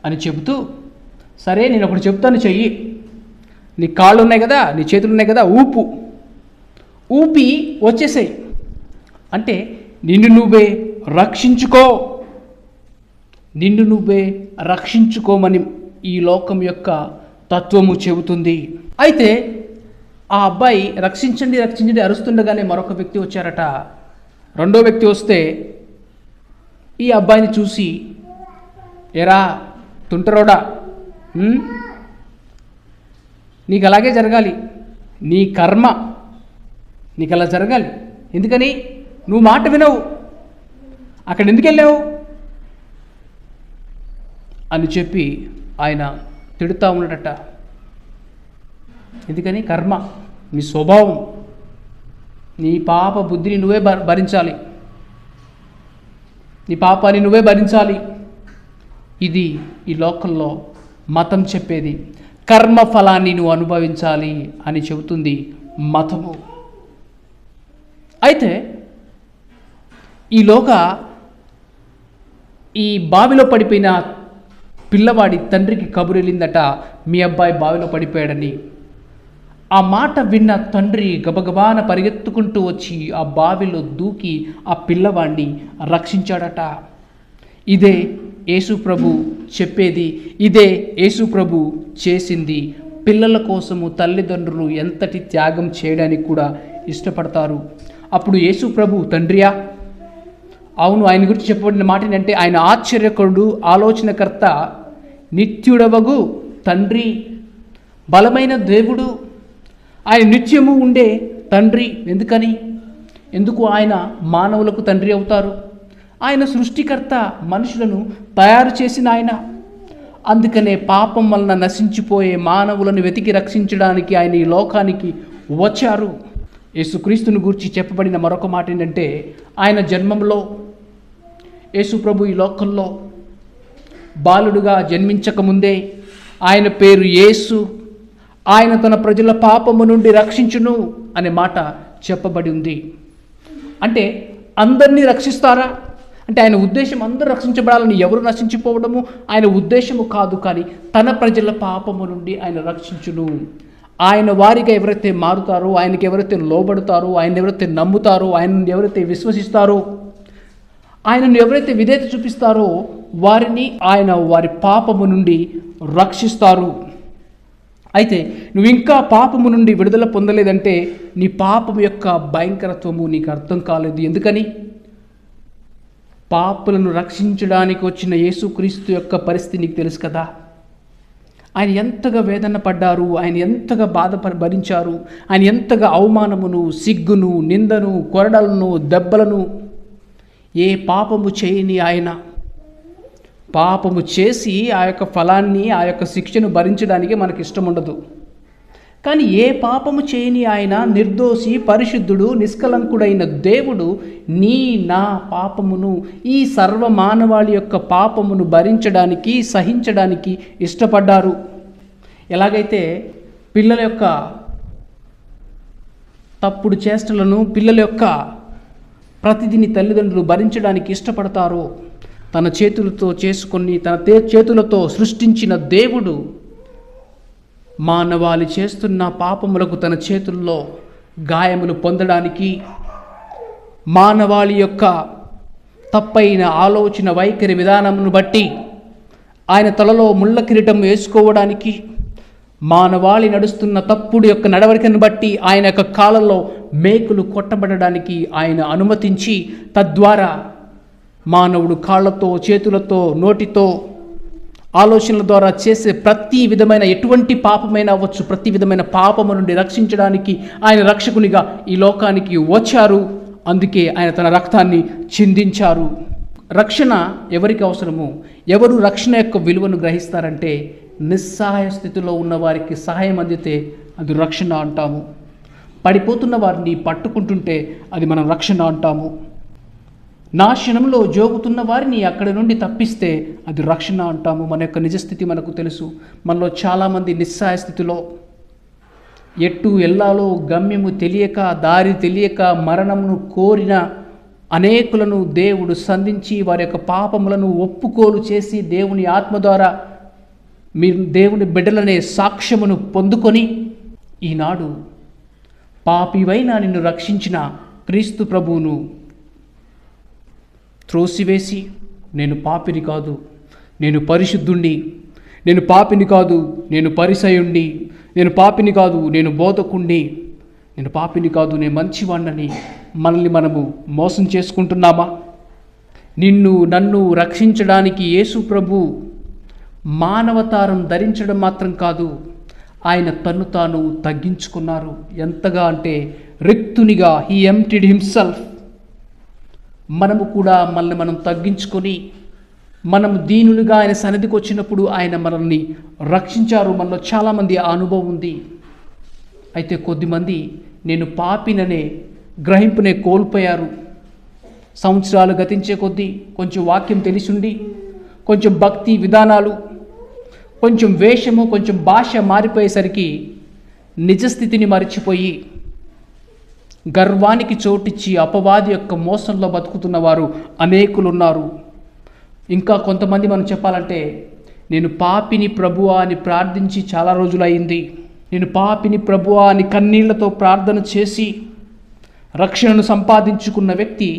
అని చెబుతూ, సరే నేను ఒకటి చెప్తాను, చెయ్యి, నీ కాళ్ళు ఉన్నాయి కదా, నీ చేతులు ఉన్నాయి కదా, ఊపి వచ్చేసాయి అంటే నిన్ను నువ్వే రక్షించుకోమని ఈ లోకం యొక్క తత్వము చెబుతుంది. అయితే ఆ అబ్బాయి రక్షించండి రక్షించండి అరుస్తుండగానే మరొక వ్యక్తి వచ్చారట. రెండో వ్యక్తి వస్తే ఈ అబ్బాయిని చూసి, ఎరా తుంటరోడా, నీకు అలాగే జరగాలి, నీ కర్మ నీకు అలా జరగాలి, ఎందుకని నువ్వు మాట వినవు, అక్కడ ఎందుకు వెళ్ళావు అని చెప్పి ఆయన తిడుతూ ఉన్నాడట. ఎందుకని? కర్మ, నీ స్వభావం, నీ పాప బుద్ధిని నువ్వే భరించాలి, నీ పాపాన్ని నువ్వే భరించాలి. ఇది ఈ లోకంలో మతం చెప్పేది. కర్మ ఫలాన్ని నువ్వు అనుభవించాలి అని చెబుతుంది మతము. అయితే ఈలోగా ఈ బావిలో పడిపోయిన పిల్లవాడి తండ్రికి కబురు వెళ్ళిందట, మీ అబ్బాయి బావిలో పడిపోయాడని. ఆ మాట విన్న తండ్రి గబగబాన పరిగెత్తుకుంటూ వచ్చి ఆ బావిలో దూకి ఆ పిల్లవాడిని రక్షించాడట. ఇదే యేసు ప్రభు చెప్పేది, ఇదే యేసు ప్రభు చేసింది. పిల్లల కోసము తల్లిదండ్రులు ఎంతటి త్యాగం చేయడానికి కూడా ఇష్టపడతారు. అప్పుడు యేసు ప్రభు తండ్రియా? అవును, ఆయన గురించి చెప్పబడిన మాట ఏంటంటే, ఆయన ఆశ్చర్యకరుడు, ఆలోచనకర్త, నిత్యుడవగు తండ్రి, బలమైన దేవుడు, ఆయన నిత్యము ఉండే తండ్రి. ఎందుకు ఆయన మానవులకు తండ్రి అవుతారు? ఆయన సృష్టికర్త, మనుషులను తయారు చేసిన ఆయన. అందుకనే పాపం వలన నశించిపోయే మానవులను వెతికి రక్షించడానికి ఆయన ఈ లోకానికి వచ్చారు. యేసుక్రీస్తుని గురించి చెప్పబడిన మరొక మాట ఏంటంటే, ఆయన జన్మంలో యేసు ప్రభు ఈ లోకంలో బాలుడుగా జన్మించకముందే ఆయన పేరు యేసు, ఆయన తన ప్రజల పాపము నుండి రక్షించును అనే మాట చెప్పబడి ఉంది. అంటే అందరినీ రక్షిస్తారా అంటే ఆయన ఉద్దేశం అందరూ రక్షించబడాలని, ఎవరు నశించిపోవడము ఆయన ఉద్దేశము కాదు. కానీ తన ప్రజల పాపము నుండి ఆయన రక్షించును. ఆయన వారిగా ఎవరైతే మారుతారో, ఆయనకి ఎవరైతే లోబడతారో, ఆయన ఎవరైతే నమ్ముతారో, ఆయనను ఎవరైతే విశ్వసిస్తారో, ఆయనను ఎవరైతే విధేయత చూపిస్తారో వారిని ఆయన వారి పాపము నుండి రక్షిస్తారు. అయితే నువ్వు ఇంకా పాపము నుండి విడుదల పొందలేదంటే నీ పాపం యొక్క భయంకరత్వము నీకు అర్థం కాలేదు. ఎందుకని? పాపులను రక్షించడానికి వచ్చిన యేసుక్రీస్తు యొక్క పరిస్థితి నీకు తెలుసు కదా. ఆయన ఎంతగా వేదన పడ్డారు, ఆయన ఎంతగా భరించారు, ఆయన ఎంతగా అవమానమును, సిగ్గును, నిందను, కొరడలను, దెబ్బలను ఏ పాపము చేయని ఆయన పాపము చేసి ఆ యొక్క ఫలాన్ని, ఆ యొక్క శిక్షను భరించడానికి మనకి ఇష్టం ఉండదు. కానీ ఏ పాపము చేయని ఆయన నిర్దోషి, పరిశుద్ధుడు, నిష్కలంకుడైన దేవుడు నీ నా పాపమును, ఈ సర్వ మానవాళి యొక్క పాపమును భరించడానికి, సహించడానికి ఇష్టపడ్డారు. ఎలాగైతే పిల్లల యొక్క తప్పుడు చేష్టలను, పిల్లల యొక్క ప్రతిదిని తల్లిదండ్రులు భరించడానికి ఇష్టపడతారో, తన చేతులతో చేసుకొని తన చేతులతో సృష్టించిన దేవుడు మానవాళి చేస్తున్న పాపములకు తన చేతుల్లో గాయములు పొందడానికి, మానవాళి యొక్క తప్పైన ఆలోచన వైఖరి విధానమును బట్టి ఆయన తలలో ముళ్ళ కిరీటం వేసుకోవడానికి, మానవాళి నడుస్తున్న తప్పుడు యొక్క నడవడికను బట్టి ఆయన యొక్క కాళ్ళలో మేకులు కొట్టబడడానికి ఆయన అనుమతించి, తద్వారా మానవుడు కాళ్ళతో, చేతులతో, నోటితో, ఆలోచనల ద్వారా చేసే ప్రతి విధమైన ఎటువంటి పాపమైనా అవ్వచ్చు, ప్రతి విధమైన పాపము నుండి రక్షించడానికి ఆయన రక్షకునిగా ఈ లోకానికి వచ్చారు. అందుకే ఆయన తన రక్తాన్ని చిందించారు. రక్షణ ఎవరికి అవసరము? ఎవరు రక్షణ యొక్క విలువను గ్రహిస్తారంటే, నిస్సహాయ స్థితిలో ఉన్న వారికి సహాయం అందితే అది రక్షణ అంటాము. పడిపోతున్న వారిని పట్టుకుంటుంటే అది మనం రక్షణ అంటాము. నాశనంలో జోగుతున్న వారిని అక్కడి నుండి తప్పిస్తే అది రక్షణ అంటాము. మన యొక్క నిజస్థితి మనకు తెలుసు. మనలో చాలామంది నిస్సహాయ స్థితిలో, ఎట్టు ఎల్లాలో గమ్యము తెలియక, దారి తెలియక మరణమును కోరిన అనేకులను దేవుడు సంధించి వారి యొక్క పాపములను ఒప్పుకోలు చేసి దేవుని ఆత్మ ద్వారా మీరు దేవుని బిడ్డలనే సాక్ష్యమును పొందుకొని, ఈనాడు పాపివైన నిన్ను రక్షించిన క్రీస్తు ప్రభువును త్రోసివేసి, నేను పాపిని కాదు, నేను పరిశుద్ధుణ్ణి, నేను పాపిని కాదు, నేను పరిసయుణ్ణి, నేను పాపిని కాదు, నేను బోధకుణ్ణి, నేను పాపిని కాదు, నేను మంచివాణ్ణని మనల్ని మనము మోసం చేసుకుంటున్నామా? నిన్ను నన్ను రక్షించడానికి యేసు ప్రభు మానవతారం ధరించడం మాత్రం కాదు, ఆయన తన్ను తాను తగ్గించుకున్నారు. ఎంతగా అంటే రిక్తునిగా, హీ ఎంప్టీడ్ హిమ్సెల్ఫ్. మనము కూడా మనల్ని మనం తగ్గించుకొని, మనం దీనులుగా ఆయన సన్నిధికి వచ్చినప్పుడు ఆయన మనల్ని రక్షించారు. మనలో చాలామంది ఆ అనుభవం ఉంది. అయితే కొద్దిమంది నేను పాపిననే గ్రహింపునే కోల్పోయారు. సంవత్సరాలు గతించే కొద్దీ కొంచెం వాక్యం తెలిసిండి, కొంచెం భక్తి విధానాలు, కొంచెం వేషము, కొంచెం భాష మారిపోయేసరికి నిజస్థితిని మరిచిపోయి గర్వానికి చోటిచ్చి అపవాది యొక్క మోసంలో బతుకుతున్న వారు అనేకులున్నారు. ఇంకా కొంతమంది మనం చెప్పాలంటే, నేను పాపిని ప్రభువా అని ప్రార్థించి చాలా రోజులైంది, నేను పాపిని ప్రభువా అని కన్నీళ్లతో ప్రార్థన చేసి రక్షణను సంపాదించుకున్న వ్యక్తి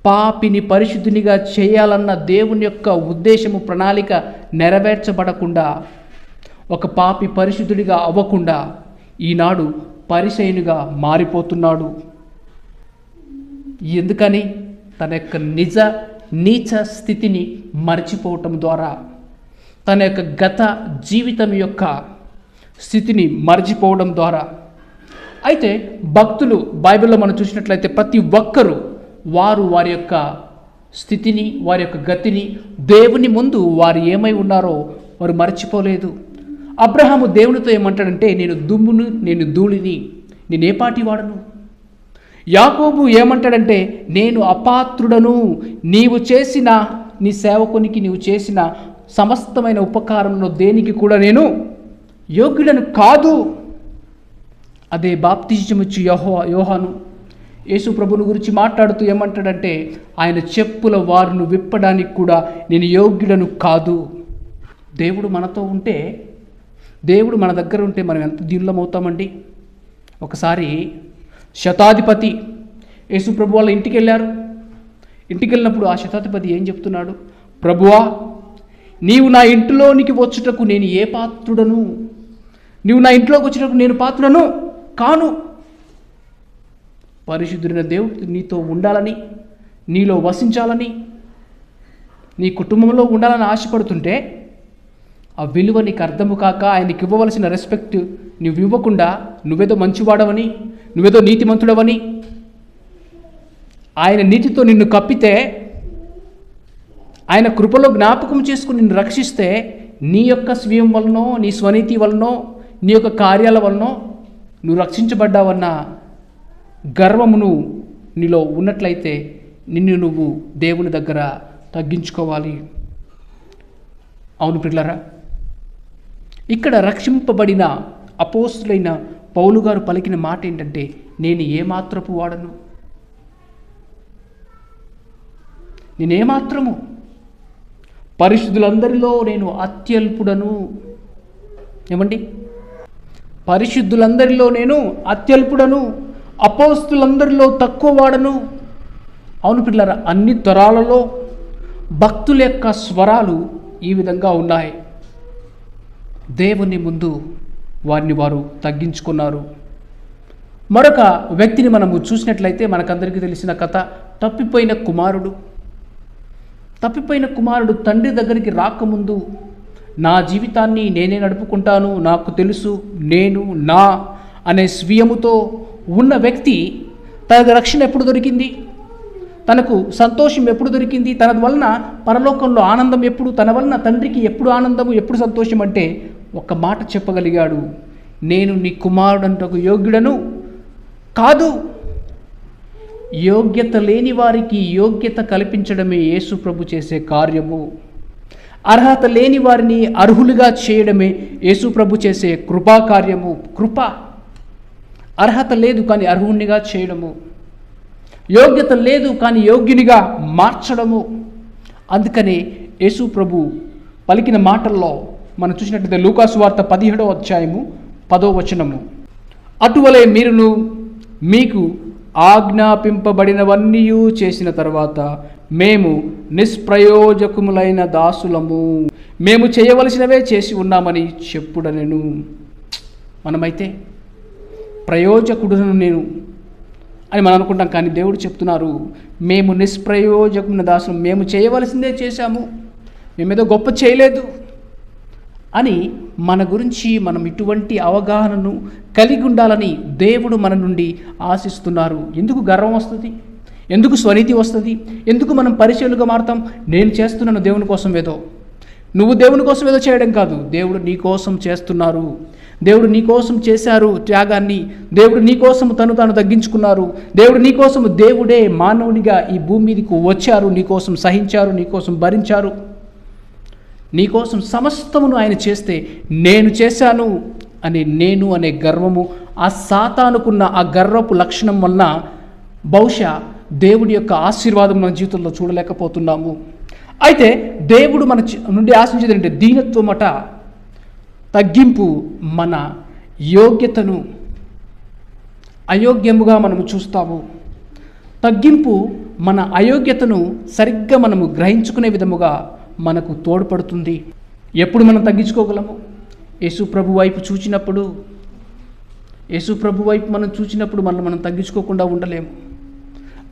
పాపిని పరిశుద్ధునిగా చేయాలన్న దేవుని యొక్క ఉద్దేశము, ప్రణాళిక నెరవేర్చబడకుండా, ఒక పాపి పరిశుద్ధుడిగా అవ్వకుండా ఈనాడు పరిసయునిగా మారిపోతున్నాడు. ఎందుకని? తన యొక్క నిజ నీచ స్థితిని మర్చిపోవటం ద్వారా, తన యొక్క గత జీవితం యొక్క స్థితిని మర్చిపోవడం ద్వారా. అయితే భక్తులు బైబిల్లో మనం చూసినట్లయితే ప్రతి ఒక్కరూ వారి యొక్క స్థితిని, వారి యొక్క గతిని, దేవుని ముందు వారు ఏమై ఉన్నారో వారు మర్చిపోలేదు. అబ్రహాము దేవునితో ఏమంటాడంటే, నేను దుమ్మును, నేను ధూళిని, నేను ఏ పాటి వాడను. యాకోబు ఏమంటాడంటే, నేను అపాత్రుడను, నీవు చేసిన, నీ సేవకునికి నీవు చేసిన సమస్తమైన ఉపకారంలో దేనికి కూడా నేను యోగ్యుడను కాదు. అదే బాప్తిజమిచ్చు యోహాను యేసు ప్రభుని గురించి మాట్లాడుతూ ఏమంటాడంటే, ఆయన చెప్పుల వారును విప్పడానికి కూడా నేను యోగ్యుడను కాదు. దేవుడు మనతో ఉంటే, దేవుడు మన దగ్గర ఉంటే మనం ఎంత దీనులమవుతామండి. ఒకసారి శతాధిపతి యేసు ప్రభు వాళ్ళ ఇంటికి వెళ్ళారు. ఇంటికి వెళ్ళినప్పుడు ఆ శతాధిపతి ఏం చెప్తున్నాడు? ప్రభువా, నీవు నా ఇంటిలోనికి వచ్చుటకు నేను ఏ పాత్రుడను? నీవు నా ఇంట్లోకి వచ్చినప్పుడు నేను పాత్రుడను కాను. పరిశుద్ధుడైన దేవుడు నీతో ఉండాలని, నీలో వసించాలని, నీ కుటుంబంలో ఉండాలని ఆశపడుతుంటే ఆ విలువ నీకు అర్థము కాక, ఆయనకి ఇవ్వవలసిన రెస్పెక్ట్ నువ్వు ఇవ్వకుండా, నువ్వేదో మంచివాడవని, నువ్వేదో నీతిమంతుడవని, ఆయన నీతితో నిన్ను కప్పితే ఆయన కృపలో జ్ఞాపకం చేసుకుని నిన్ను రక్షిస్తే నీ యొక్క స్వీయం వలనో, నీ స్వనీతి వలనో, నీ యొక్క కార్యాల వలనో నువ్వు రక్షించబడ్డావన్న గర్వమును నీలో ఉన్నట్లయితే నిన్ను నువ్వు దేవుని దగ్గర తగ్గించుకోవాలి. అవును పిల్లరా, ఇక్కడ రక్షింపబడిన అపోస్తులైన పౌలు గారు పలికిన మాట ఏంటంటే, నేను ఏమాత్రపు వాడను, నేనేమాత్రము పరిశుద్ధులందరిలో నేను అత్యల్పుడను. ఏమండి, పరిశుద్ధులందరిలో నేను అత్యల్పుడను, అపోస్తులందరిలో తక్కువ వాడను. అవును పిల్లరా, అన్ని తరాలలో భక్తుల యొక్క స్వరాలు ఈ విధంగా ఉన్నాయి. దేవుని ముందు వారిని వారు తగ్గించుకున్నారు. మరొక వ్యక్తిని మనము చూసినట్లయితే మనకందరికీ తెలిసిన కథ, తప్పిపోయిన కుమారుడు తండ్రి దగ్గరికి రాకముందు నా జీవితాన్ని నేనే నడుపుకుంటాను, నాకు తెలుసు, నేను నా అనే స్వీయముతో ఉన్న వ్యక్తి తనకు రక్షణ ఎప్పుడు దొరికింది, తనకు సంతోషం ఎప్పుడు దొరికింది, తన వలన పరలోకంలో ఆనందం ఎప్పుడు, తన వలన తండ్రికి ఎప్పుడు ఆనందము, ఎప్పుడు సంతోషం అంటే ఒక మాట చెప్పగలిగాడు, నేను నీ కుమారుడంటకు యోగ్యుడను కాదు. యోగ్యత లేని వారికి యోగ్యత కల్పించడమే యేసు ప్రభు చేసే కార్యము. అర్హత లేని వారిని అర్హులుగా చేయడమే యేసు ప్రభు చేసే కృపా కార్యము. కృప, అర్హత లేదు కానీ అర్హునిగా చేయడము, యోగ్యత లేదు కానీ యోగ్యునిగా మార్చడము. అందుకనే యేసు ప్రభు పలికిన మాటల్లో మనం చూసినట్లయితే లూకాసు వార్త 17వ అధ్యాయము 10వ వచనము, అటువలే మీరును మీకు ఆజ్ఞాపింపబడినవన్నీ చేసిన తర్వాత మేము నిష్ప్రయోజకములైన దాసులము, మేము చేయవలసినవే చేసి ఉన్నామని చెప్పుడనెను. మనమైతే ప్రయోజకుడును నేను అని మనం అనుకుంటాం, కానీ దేవుడు చెప్తున్నారు, మేము నిష్ప్రయోజకమైన దాసులం, మేము చేయవలసిందే చేశాము, మేమేదో గొప్ప చేయలేదు అని మన గురించి మనం ఇటువంటి అవగాహనను కలిగి ఉండాలని దేవుడు మన నుండి ఆశిస్తున్నారు. ఎందుకు గర్వం వస్తుంది, ఎందుకు స్వనీతి వస్తుంది, ఎందుకు మనం పరిచయాలుగా మారుతాం? నేను చేస్తున్నాను దేవుని కోసం ఏదో, నువ్వు దేవుని కోసం ఏదో చేయడం కాదు, దేవుడు నీ కోసం చేస్తున్నారు, దేవుడు నీ కోసం చేశారు త్యాగాన్ని, దేవుడు నీ కోసం తాను తగ్గించుకున్నారు, దేవుడు నీ కోసం, దేవుడే మానవునిగా ఈ భూమి మీదకు వచ్చారు, నీ కోసం సహించారు, నీ కోసం భరించారు, నీకోసం సమస్తమును ఆయన చేస్తే నేను చేశాను అని నేను అనే గర్వము, ఆ సాతానుకున్న ఆ గర్వపు లక్షణం వలన బహుశా దేవుడి యొక్క ఆశీర్వాదం మన జీవితంలో చూడలేకపోతున్నాము. అయితే దేవుడు మన నుండి ఆశించేది అంటే దీనత్వమట, తగ్గింపు. మన యోగ్యతను అయోగ్యముగా మనము చూస్తాము. తగ్గింపు మన అయోగ్యతను సరిగ్గా మనము గ్రహించుకునే విధముగా మనకు తోడ్పడుతుంది. ఎప్పుడు మనం తగ్గించుకోగలము? యేసు ప్రభు వైపు చూచినప్పుడు, యేసు ప్రభు వైపు మనం చూచినప్పుడు మనం తగ్గించుకోకుండా ఉండలేము.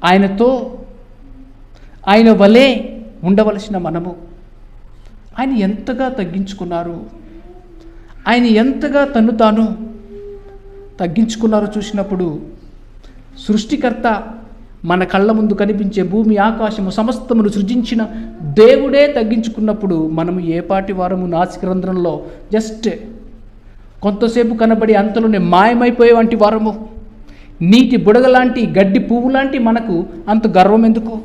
ఆయనతో, ఆయన వలె ఉండవలసిన మనము, ఆయన ఎంతగా తగ్గించుకున్నారు, ఆయన ఎంతగా తను తాను తగ్గించుకున్నారో చూసినప్పుడు, సృష్టికర్త మన కళ్ళ ముందు కనిపించే భూమి ఆకాశము సమస్తమును సృజించిన దేవుడే తగ్గించుకున్నప్పుడు మనము ఏపాటి వారము? నాసికరంధ్రంలో జస్ట్ కొంతసేపు కనబడి అంతలోనే మాయమైపోయే వంటి వారము. నీటి బుడగ లాంటి, గడ్డి పువ్వు లాంటి మనకు అంత గర్వం ఎందుకు?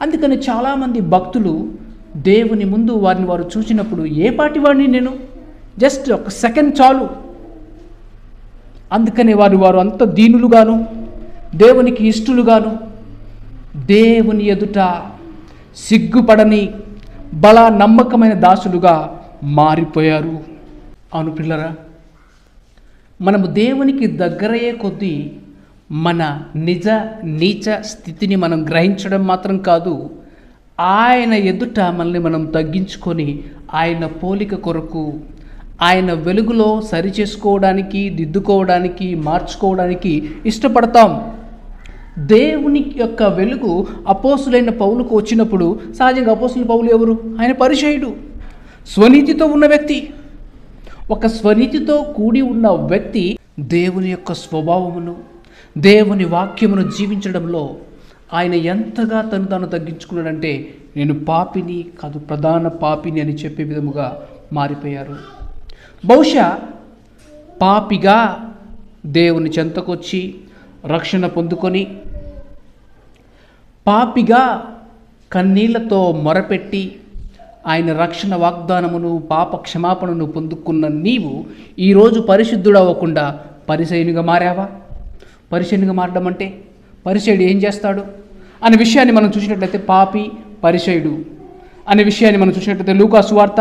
అందుకని చాలామంది భక్తులు దేవుని ముందు వారిని వారు చూసినప్పుడు, ఏపాటి వాడిని నేను, జస్ట్ ఒక సెకండ్ చాలు. అందుకనే వారు అంత దీనులుగాను, దేవునికి ఇష్టలుగాను, దేవుని ఎదుట సిగ్గుపడని బల నమ్మకమైన దాసులుగా మారిపోయారు. అవును పిల్లరా, మనము దేవునికి దగ్గరయ్యే కొద్దీ మన నిజ నీచ స్థితిని మనం గ్రహించడం మాత్రం కాదు, ఆయన ఎదుట మనల్ని మనం తగ్గించుకొని ఆయన పోలిక కొరకు, ఆయన వెలుగులో సరిచేసుకోవడానికి, దిద్దుకోవడానికి, మార్చుకోవడానికి ఇష్టపడతాం. దేవుని యొక్క వెలుగు అపోస్తులైన పౌలుకు వచ్చినప్పుడు, సహజంగా అపోస్తులైన పౌలు ఎవరు? ఆయన పరిచయుడు, స్వనీతితో ఉన్న వ్యక్తి. ఒక స్వనీతితో కూడి ఉన్న వ్యక్తి దేవుని యొక్క స్వభావమును, దేవుని వాక్యమును జీవించడంలో ఆయన ఎంతగా తను తగ్గించుకున్నాడంటే నేను పాపిని కాదు ప్రధాన పాపిని అని చెప్పే విధముగా మారిపోయారు. బహుశా పాపిగా దేవుని చెంతకొచ్చి రక్షణ పొందుకొని పాపిగా కన్నీళ్లతో మొరపెట్టి ఆయన రక్షణ వాగ్దానమును పాప క్షమాపణను పొందుకున్న నీవు ఈరోజు పరిశుద్ధుడవ్వకుండా పరిసయ్యునిగా మారావా? పరిసయ్యునిగా మారడం అంటే పరిసయ్యుడు ఏం చేస్తాడు అనే విషయాన్ని మనం చూసినట్లయితే పాపి పరిసయ్యుడు అనే విషయాన్ని మనం చూసినట్లయితే లూకా సువార్త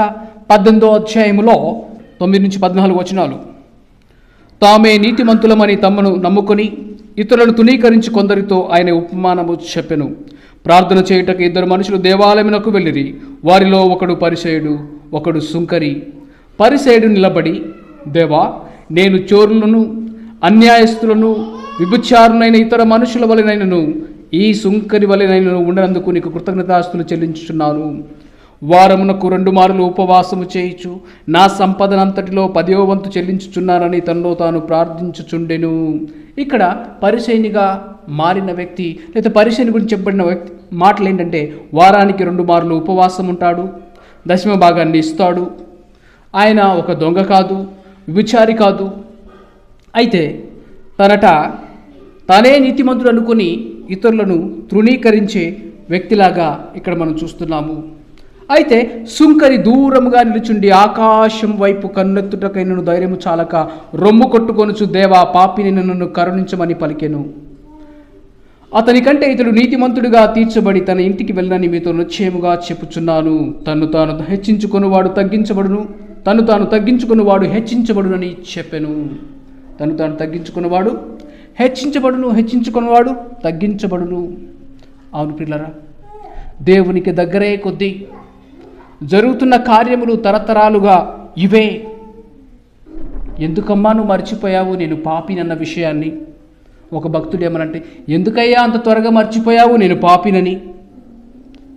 18వ అధ్యాయములో 9-14 వచనాలు. తామే నీతిమంతులమని తమను నమ్ముకొని ఇతరులను తునీకరించి కొందరితో ఆయన ఉపమానము చెప్పెను. ప్రార్థన చేయుటకు 2 మనుషులు దేవాలయమునకు వెళ్ళిరి. వారిలో ఒకడు పరిసయ్యుడు, ఒకడు సుంకరి. పరిసయ్యుడు నిలబడి, దేవా, నేను చోరులను, అన్యాయస్తులను, విభచారునైన ఇతర మనుషుల వలెనైనను ఈ సుంకరి వలెనైనను ఉండనందుకు నీకు కృతజ్ఞతాస్తులు చెల్లించుచున్నాను. వారమునకు 2 మారులు ఉపవాసము చేయుచు నా సంపదనంతటిలో 10వ వంతు చెల్లించుచున్నానని తనలో తాను ప్రార్థించుచుండెను. ఇక్కడ పరిసయ్యునిగా మారిన వ్యక్తి లేదా పరిసయ్యుని గురించి చెప్పబడిన వ్యక్తి మాటలు ఏంటంటే వారానికి 2 మారులు ఉపవాసం ఉంటాడు, దశమ భాగాన్ని ఇస్తాడు. ఆయన ఒక దొంగ కాదు, విచారి కాదు. అయితే తానే నీతిమంతుడు అనుకుని ఇతరులను తృణీకరించే వ్యక్తిలాగా ఇక్కడ మనం చూస్తున్నాము. అయితే సుంకరి దూరముగా నిలుచుండి ఆకాశం వైపు కన్నెత్తుటకైనను ధైర్యము చాలక రొమ్ము కొట్టుకొనుచు, దేవా, పాపిని నన్ను కరుణించమని పలికెను. అతని కంటే ఇతడు నీతిమంతుడిగా తీర్చబడి తన ఇంటికి వెళ్ళనని మీతో నిశ్చయముగా చెప్పుచున్నాను. తను తాను హెచ్చించుకొనివాడు తగ్గించబడును, తను తాను తగ్గించుకున్నవాడు హెచ్చించబడునని చెప్పెను. తను తాను తగ్గించుకున్నవాడు హెచ్చించబడును, హెచ్చించుకున్నవాడు తగ్గించబడును. అవును ప్రియులారా, దేవునికి దగ్గరే కొద్దీ జరుగుతున్న కార్యములు తరతరాలుగా ఇవే. ఎందుకమ్మా నువ్వు మర్చిపోయావు నేను పాపినన్న విషయాన్ని? ఒక భక్తుడు ఏమనంటే, ఎందుకయ్యా అంత త్వరగా మర్చిపోయావు నేను పాపినని?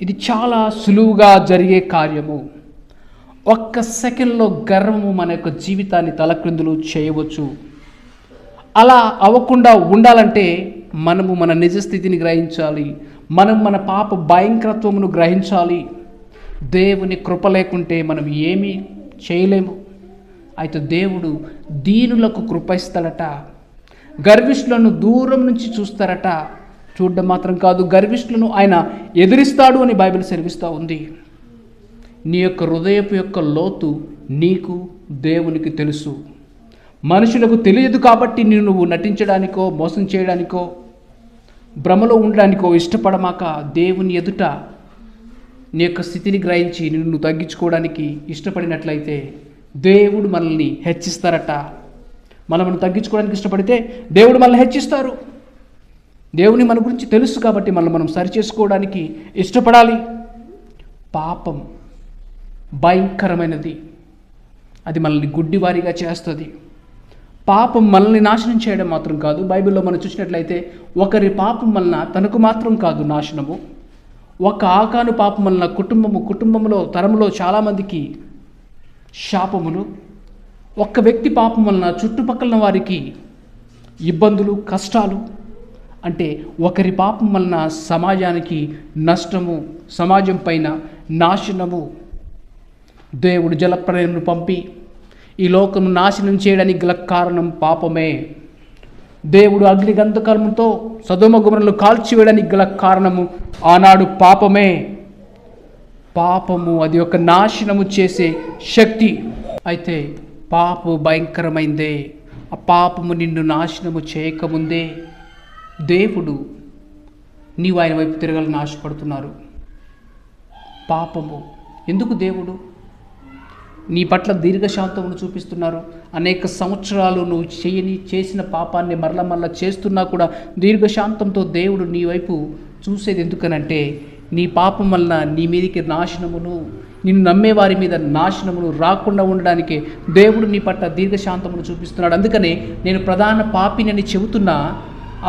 ఇది చాలా సులువుగా జరిగే కార్యము. ఒక్క సెకండ్లో గర్వము మన యొక్క జీవితాన్ని తలక్రిందులు చేయవచ్చు. అలా అవ్వకుండా ఉండాలంటే మనము మన నిజస్థితిని గ్రహించాలి. మనం మన పాప భయంకరత్వమును గ్రహించాలి. దేవుని కృప లేకుంటే మనం ఏమీ చేయలేము. అయితే దేవుడు దీనులకు కృప ఇస్తాడట. గర్విష్ఠులను దూరం నుంచి చూస్తారట. చూడడం మాత్రం కాదు, గర్విష్ఠులను ఆయన ఎదిరిస్తాడు అని బైబిల్ సెలవిస్తూ ఉంది. నీ యొక్క హృదయపు యొక్క లోతు నీకు దేవునికి తెలుసు. మనుషులకు తెలియదు కాబట్టి నువ్వు నటించడానికో మోసం చేయడానికో భ్రమలో ఉండడానికో ఇష్టపడమాక దేవుని ఎదుట నీ యొక్క స్థితిని గ్రహించి నిన్ను తగ్గించుకోవడానికి ఇష్టపడినట్లయితే దేవుడు మనల్ని హెచ్చిస్తారట. మనల్ని తగ్గించుకోవడానికి ఇష్టపడితే దేవుడు మనల్ని హెచ్చిస్తారు. దేవుని మన గురించి తెలుసు కాబట్టి మనం సరి చేసుకోవడానికి ఇష్టపడాలి. పాపం భయంకరమైనది. అది మనల్ని గుడ్డివారిగా చేస్తుంది. పాపం మనల్ని నాశనం చేయడం మాత్రం కాదు. బైబిల్లో మనం చూసినట్లయితే ఒకరి పాపం వలన తనకు మాత్రం కాదు నాశనము, ఒక ఆకాను పాపం వలన కుటుంబంలో తరంలో చాలామందికి శాపములు, ఒక్క వ్యక్తి పాపం వలన చుట్టుపక్కల వారికి ఇబ్బందులు, కష్టాలు. అంటే ఒకరి పాపం వలన సమాజానికి నష్టము, సమాజం పైన నాశనము. దేవుడు జలప్రళయమును పంపి ఈ లోకము నాశనం చేయడానికి గల కారణం పాపమే. దేవుడు అగ్నిగంధకముతో సదోమ గొమొర్రాలను కాల్చివేయడానికి గల కారణము ఆనాడు పాపమే. పాపము అది ఒక నాశనము చేసే శక్తి. అయితే పాపము భయంకరమైందే. ఆ పాపము నిన్ను నాశనము చేయకముందే దేవుడు నీవు ఆయన వైపు తిరగాలని ఆశపడుతున్నారు. పాపము ఎందుకు దేవుడు నీ పట్ల దీర్ఘశాంతమును చూపిస్తున్నారు? అనేక సంవత్సరాలు నువ్వు చేసిన పాపాన్ని మరల చేస్తున్నా కూడా దీర్ఘశాంతంతో దేవుడు నీ వైపు చూసేది ఎందుకనంటే నీ పాపం వలన నీ మీదకి నాశనమును, నిన్ను నమ్మే వారి మీద నాశనమును రాకుండా ఉండడానికి దేవుడు నీ పట్ల దీర్ఘశాంతమును చూపిస్తున్నాడు. అందుకనే నేను ప్రధాన పాపిని చెబుతున్నా.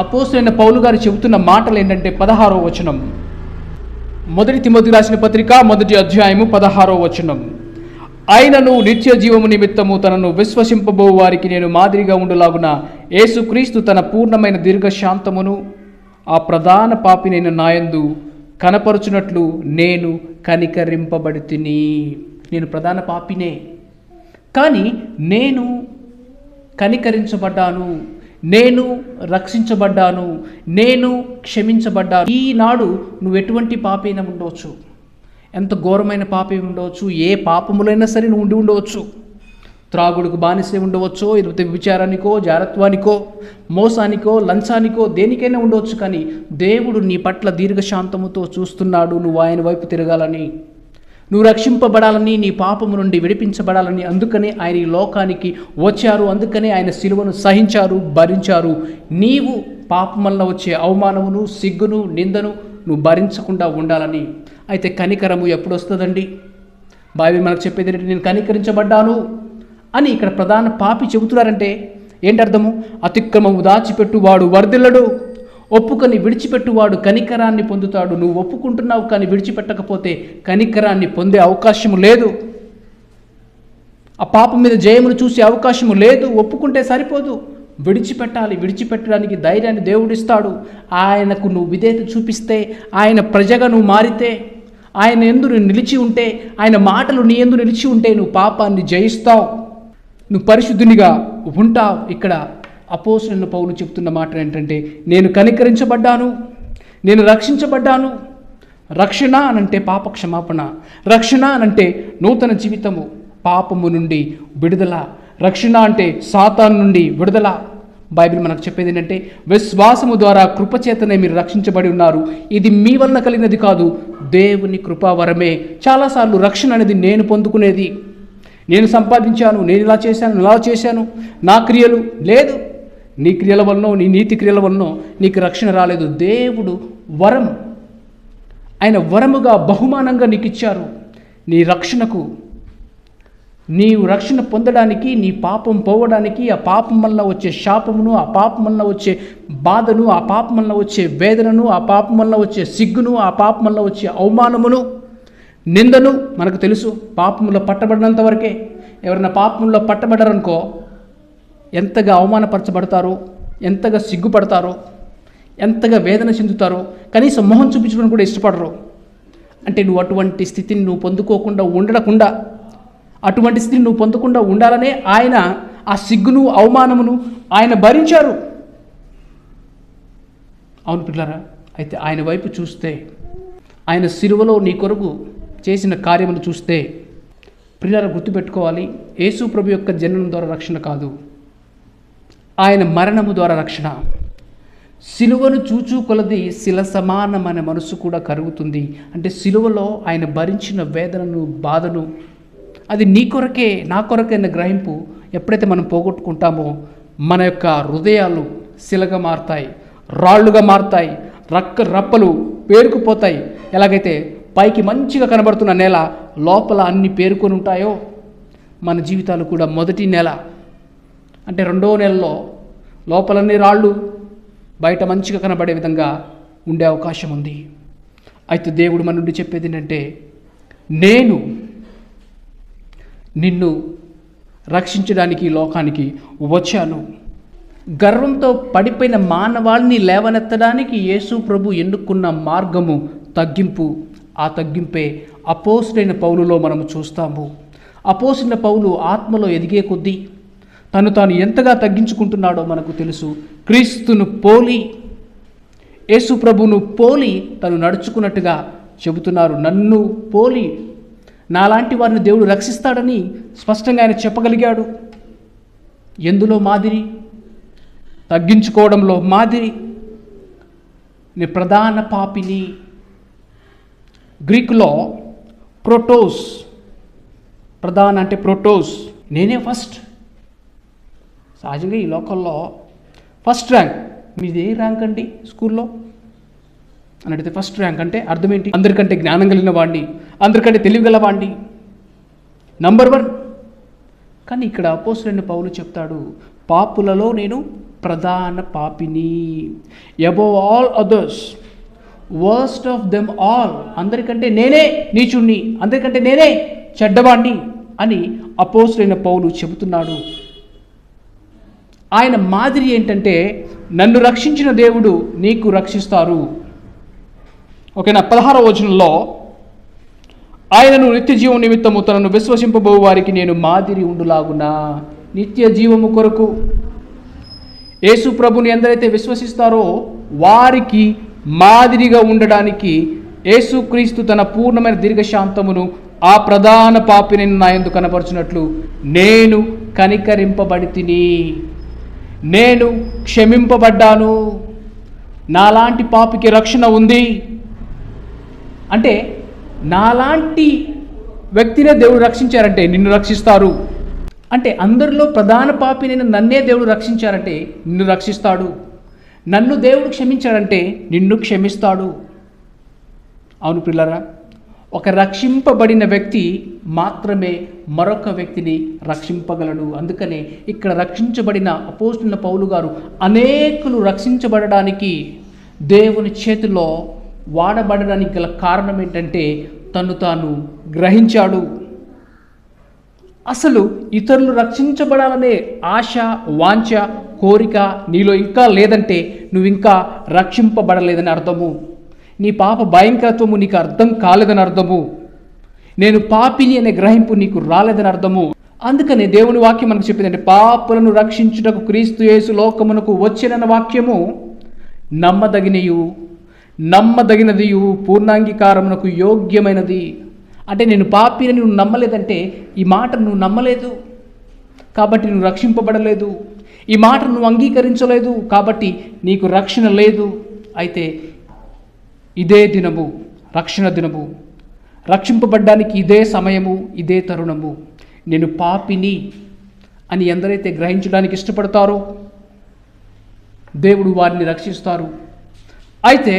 అపోస్తలుడైన పౌలు గారు చెబుతున్న మాటలు ఏంటంటే 16వ వచనం, 1 తిమోతికి రాసిన పత్రిక 1వ అధ్యాయము 16వ వచనం, ఆయనను నిత్య జీవము నిమిత్తము తనను విశ్వసింపబో వారికి నేను మాదిరిగా ఉండులాగున యేసుక్రీస్తు తన పూర్ణమైన దీర్ఘశాంతమును ఆ ప్రధాన పాపినైన నాయందు కనపరుచున్నట్లు నేను కనికరింపబడితిని. నేను ప్రధాన పాపినే, కానీ నేను కనికరించబడ్డాను, నేను రక్షించబడ్డాను, నేను క్షమించబడ్డాను. ఈనాడు నువ్వు ఎటువంటి పాపైనా ఉండవచ్చు, ఎంత ఘోరమైన పాపే ఉండవచ్చు, ఏ పాపములైనా సరే నువ్వు ఉండి ఉండవచ్చు. త్రాగుడుకు బానిసే ఉండవచ్చో, లేకపోతే విచారానికో, జారత్వానికో, మోసానికో, లంచానికో, దేనికైనా ఉండవచ్చు. కానీ దేవుడు నీ పట్ల దీర్ఘశాంతముతో చూస్తున్నాడు. నువ్వు ఆయన వైపు తిరగాలని, నువ్వు రక్షింపబడాలని, నీ పాపము నుండి విడిపించబడాలని. అందుకనే ఆయన ఈ లోకానికి వచ్చారు, అందుకనే ఆయన శిలువను సహించారు, భరించారు. నీవు పాపం వల్ల వచ్చే అవమానమును, సిగ్గును, నిందను నువ్వు భరించకుండా ఉండాలని. అయితే కనికరము ఎప్పుడు వస్తుందండి? బైబిల్ మనకు చెప్పేది ఏంటంటే, నేను కనికరించబడ్డాను అని ఇక్కడ ప్రధాన పాపి చెబుతున్నారంటే ఏంటి అర్థము? అతిక్రమము దాచిపెట్టువాడు వర్ధిల్లడు, ఒప్పుకొని విడిచిపెట్టువాడు కనికరాన్ని పొందుతాడు. నువ్వు ఒప్పుకుంటున్నావు కానీ విడిచిపెట్టకపోతే కనికరాన్ని పొందే అవకాశము లేదు. ఆ పాపం మీద జయమును చూసే అవకాశము లేదు. ఒప్పుకుంటే సరిపోదు, విడిచిపెట్టాలి. విడిచిపెట్టడానికి ధైర్యాన్ని దేవుడిస్తాడు. ఆయనకు నువ్వు విధేయత చూపిస్తే, ఆయన ప్రజగా నువ్వు మారితే, ఆయన యందు నువ్వు నిలిచి ఉంటే, ఆయన మాటలు నీ యందు నిలిచి ఉంటే నువ్వు పాపాన్ని జయిస్తావు, నువ్వు పరిశుద్ధునిగా ఉంటావు. ఇక్కడ అపోస్తలుడైన పౌలు చెప్తున్న మాట ఏంటంటే, నేను కనికరించబడ్డాను, నేను రక్షించబడ్డాను. రక్షణ అనంటే పాప క్షమాపణ, రక్షణ అనంటే నూతన జీవితము, పాపము నుండి విడుదల. రక్షణ అంటే సాతాను నుండి విడుదల. బైబిల్ మనకు చెప్పేది ఏంటంటే, విశ్వాసము ద్వారా కృపచేతనే మీరు రక్షించబడి ఉన్నారు, ఇది మీ వలన కలిగినది కాదు, దేవుని కృపావరమే. చాలాసార్లు రక్షణ అనేది నేను పొందుకునేది, నేను సంపాదించాను, నేను ఇలా చేశాను, ఇలా చేశాను, నా క్రియలు లేదు. నీ క్రియల వలనో, నీ నీతి క్రియల వలనో నీకు రక్షణ రాలేదు. దేవుడు వరం, ఆయన వరముగా బహుమానంగా నీకు ఇచ్చారు. నీ రక్షణకు, నీవు రక్షణ పొందడానికి, నీ పాపం పోవడానికి, ఆ పాపం వల్ల వచ్చే శాపమును, ఆ పాపం వల్ల వచ్చే బాధను, ఆ పాపం వల్ల వచ్చే వేదనను, ఆ పాపం వల్ల వచ్చే సిగ్గును, ఆ పాపం వల్ల వచ్చే అవమానమును, నిందను మనకు తెలుసు. పాపంలో పట్టబడినంత వరకే. ఎవరైనా పాపంలో పట్టబడ్డారనుకో ఎంతగా అవమానపరచబడతారో, ఎంతగా సిగ్గుపడతారో, ఎంతగా వేదన చెందుతారో, కనీసం మొహం చూపించడం కూడా ఇష్టపడరు. అంటే నువ్వు అటువంటి స్థితిని నువ్వు పొందుకోకుండా ఉండకుండా, అటువంటి స్థితిని నువ్వు పొందకుండా ఉండాలనే ఆయన ఆ సిగ్గును, అవమానమును ఆయన భరించారు. అవును పిల్లరా, అయితే ఆయన వైపు చూస్తే, ఆయన శిలువలో నీ కొరకు చేసిన కార్యములు చూస్తే, ప్రియులారా గుర్తుపెట్టుకోవాలి, యేసు ప్రభు యొక్క జననం ద్వారా రక్షణ కాదు, ఆయన మరణము ద్వారా రక్షణ. సిలువను చూచూ కొలది శిల సమానమైన మనసు కూడా కరుగుతుంది. అంటే సిలువలో ఆయన భరించిన వేదనను, బాధను, అది నీ కొరకే, నా కొరకైన గ్రహింపు ఎప్పుడైతే మనం పోగొట్టుకుంటామో మన యొక్క హృదయాలు శిలగా మారుతాయి, రాళ్ళుగా మారుతాయి, రప్పలు పేరుకుపోతాయి. ఎలాగైతే పైకి మంచిగా కనబడుతున్న నేల లోపల అన్ని పేరుకొని ఉంటాయో, మన జీవితాలు కూడా మొదటి నెల అంటే 2వ నెలలో లోపలన్నీ రాళ్ళు, బయట మంచిగా కనబడే విధంగా ఉండే అవకాశం ఉంది. అయితే దేవుడు మన నుండి చెప్పేది ఏంటంటే, నేను నిన్ను రక్షించడానికి ఈ లోకానికి వచ్చాను. గర్వంతో పడిపోయిన మానవాళిని లేవనెత్తడానికి యేసు ప్రభు ఎన్నుకున్న మార్గము తగ్గింపు. ఆ తగ్గింపే అపోస్తలుడైన పౌలులో మనము చూస్తాము. అపోస్తలుడైన పౌలు ఆత్మలో ఎదిగే కొద్దీ తను తాను ఎంతగా తగ్గించుకుంటున్నాడో మనకు తెలుసు. క్రీస్తును పోలి, యేసు ప్రభును పోలి తను నడుచుకున్నట్టుగా చెబుతున్నారు. నన్ను పోలి నాలాంటి వారిని దేవుడు రక్షిస్తాడని స్పష్టంగా ఆయన చెప్పగలిగాడు. ఎందులో మాదిరి? తగ్గించుకోవడంలో మాదిరి. నేను ప్రధాన పాపిని. గ్రీకులో ప్రోటోస్, ప్రధాన అంటే ప్రోటోస్, నేనే ఫస్ట్. సహజంగా ఈ లోకల్లో ఫస్ట్ ర్యాంక్, మీది ఏ ర్యాంక్ అండి స్కూల్లో అని అడిగితే ఫస్ట్ ర్యాంక్ అంటే అర్థం ఏంటి? అందరికంటే జ్ఞానం కలిగిన వాడిని, అందరికంటే తెలివిగల వాడిని, నంబర్ 1. కానీ ఇక్కడ అపోస్తలుడైన పౌలు చెప్తాడు, పాపులలో నేను ప్రధాన పాపిని. Above all others, worst of them all, అందరికంటే నేనే నీచుణ్ణి, అందరికంటే నేనే చెడ్డవాణ్ణి అని అపోస్తలుడైన పౌలు చెబుతున్నాడు. ఆయన మాదిరి ఏంటంటే నన్ను రక్షించిన దేవుడు నీకు రక్షిస్తారు. ఓకేనా. 16వ వచనంలో ఆయనను నిత్య జీవం నిమిత్తము తనను విశ్వసింపబో వారికి నేను మాదిరి ఉండులాగునా. నిత్య జీవము కొరకు యేసు ప్రభుని ఎందరైతే విశ్వసిస్తారో వారికి మాదిరిగా ఉండడానికి యేసుక్రీస్తు తన పూర్ణమైన దీర్ఘశాంతమును ఆ ప్రధాన పాపిని నా యందు కనపరచునట్లు నేను కనికరింపబడి తిని, నేను క్షమింపబడ్డాను. నాలాంటి పాపికి రక్షణ ఉంది అంటే నాలాంటి వ్యక్తినే దేవుడు రక్షించారంటే నిన్ను రక్షిస్తారు. అంటే అందరిలో ప్రధాన పాపిని నన్నే దేవుడు రక్షించారంటే నిన్ను రక్షిస్తాడు. నన్ను దేవుడు క్షమించాడంటే నిన్ను క్షమిస్తాడు. అవును పిల్లరా, ఒక రక్షింపబడిన వ్యక్తి మాత్రమే మరొక వ్యక్తిని రక్షింపగలడు. అందుకనే ఇక్కడ రక్షించబడిన అపోస్తలుడైన పౌలు గారు అనేకులు రక్షించబడడానికి దేవుని చేతిలో వాడబడడానికి గల కారణం ఏంటంటే తను తాను గ్రహించాడు. అసలు ఇతరులు రక్షించబడాలనే ఆశ, వాంఛ, కోరిక నీలో ఇంకా లేదంటే నువ్వు ఇంకా రక్షింపబడలేదని అర్థము. నీ పాప భయంకరత్వము నీకు అర్థం కాలేదని అర్థము. నేను పాపిని అనే గ్రహింపు నీకు రాలేదని అర్థము. అందుకనే దేవుని వాక్యం మనకు చెప్పిందంటే పాపులను రక్షించుటకు క్రీస్తు యేసు లోకమునకు వచ్చినన్న వాక్యము నమ్మదగినదియు పూర్ణాంగీకారమునకు యోగ్యమైనది. అంటే నేను పాపిని నువ్వు నమ్మలేదంటే ఈ మాట నువ్వు నమ్మలేదు కాబట్టి నువ్వు రక్షింపబడలేదు. ఈ మాట నువ్వు అంగీకరించలేదు కాబట్టి నీకు రక్షణ లేదు. అయితే ఇదే దినము రక్షణ దినము, రక్షింపబడ్డానికి ఇదే సమయము, ఇదే తరుణము. నేను పాపిని అని ఎందరైతే గ్రహించడానికి ఇష్టపడతారో దేవుడు వారిని రక్షిస్తారు. అయితే